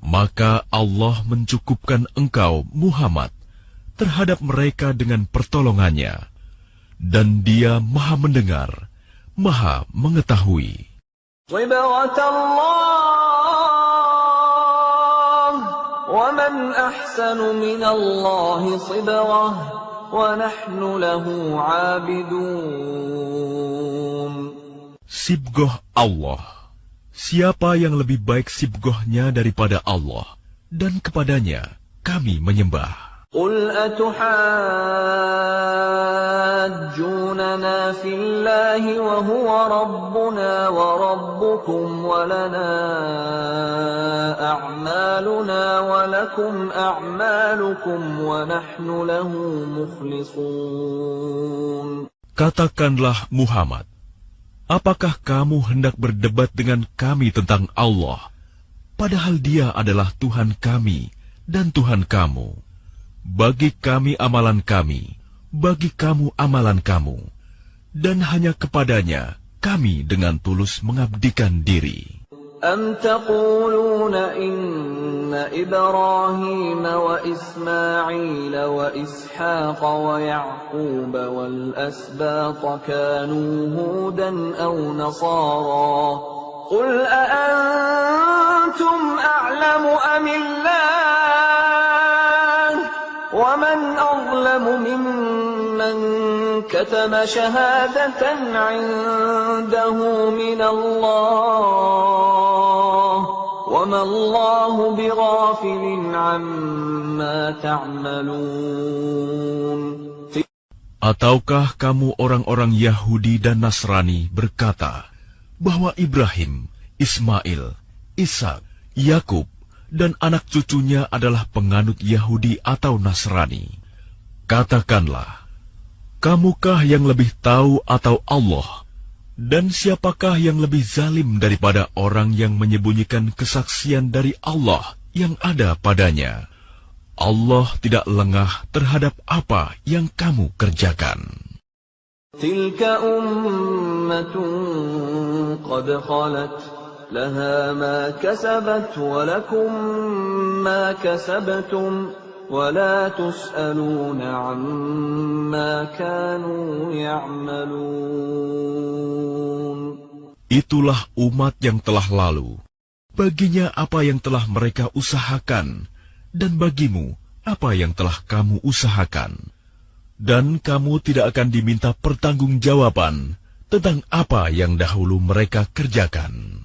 Maka Allah mencukupkan engkau, Muhammad, terhadap mereka dengan pertolongannya. Dan Dia Maha Mendengar, Maha Mengetahui. صبغة الله ومن أحسن من الله صبغة ونحن له عابدون. Sibgoh Allah. Siapa yang lebih baik sibgohnya daripada Allah, dan kepadanya kami menyembah. قل أتحاجوننا في الله وهو ربنا وربكم ولنا أعمالنا ولكم أعمالكم ونحن له مخلصون. Katakanlah Muhammad, apakah kamu hendak berdebat dengan kami tentang Allah, padahal Dia adalah Tuhan kami dan Tuhan kamu? Bagi kami amalan kami, bagi kamu amalan kamu, dan hanya kepadanya kami dengan tulus mengabdikan diri. أم تقولون إن إبراهيم وإسماعيل وإسحاق ويعقوب والأسباط كانوا هودا أو نصارى قل أأنتم أعلم أم الله ومن أظلم ممن كتم شهادة عنده من الله وما الله بغافل عما تعملون. Ataukah kamu orang-orang Yahudi dan Nasrani berkata bahwa Ibrahim, Ismail, Ishak, Yakub, dan anak cucunya adalah penganut Yahudi atau Nasrani? Katakanlah, kamukah yang lebih tahu atau Allah? Dan siapakah yang lebih zalim daripada orang yang menyembunyikan kesaksian dari Allah yang ada padanya? Allah tidak lengah terhadap apa yang kamu kerjakan. Tilka ummatun qad khalat laha ma kasabat wa lakum ma kasabtum wa la tus'aluna amma kanu ya'malun. Itulah umat yang telah lalu. Baginya apa yang telah mereka usahakan, dan bagimu apa yang telah kamu usahakan. Dan kamu tidak akan diminta pertanggungjawaban tentang apa yang dahulu mereka kerjakan.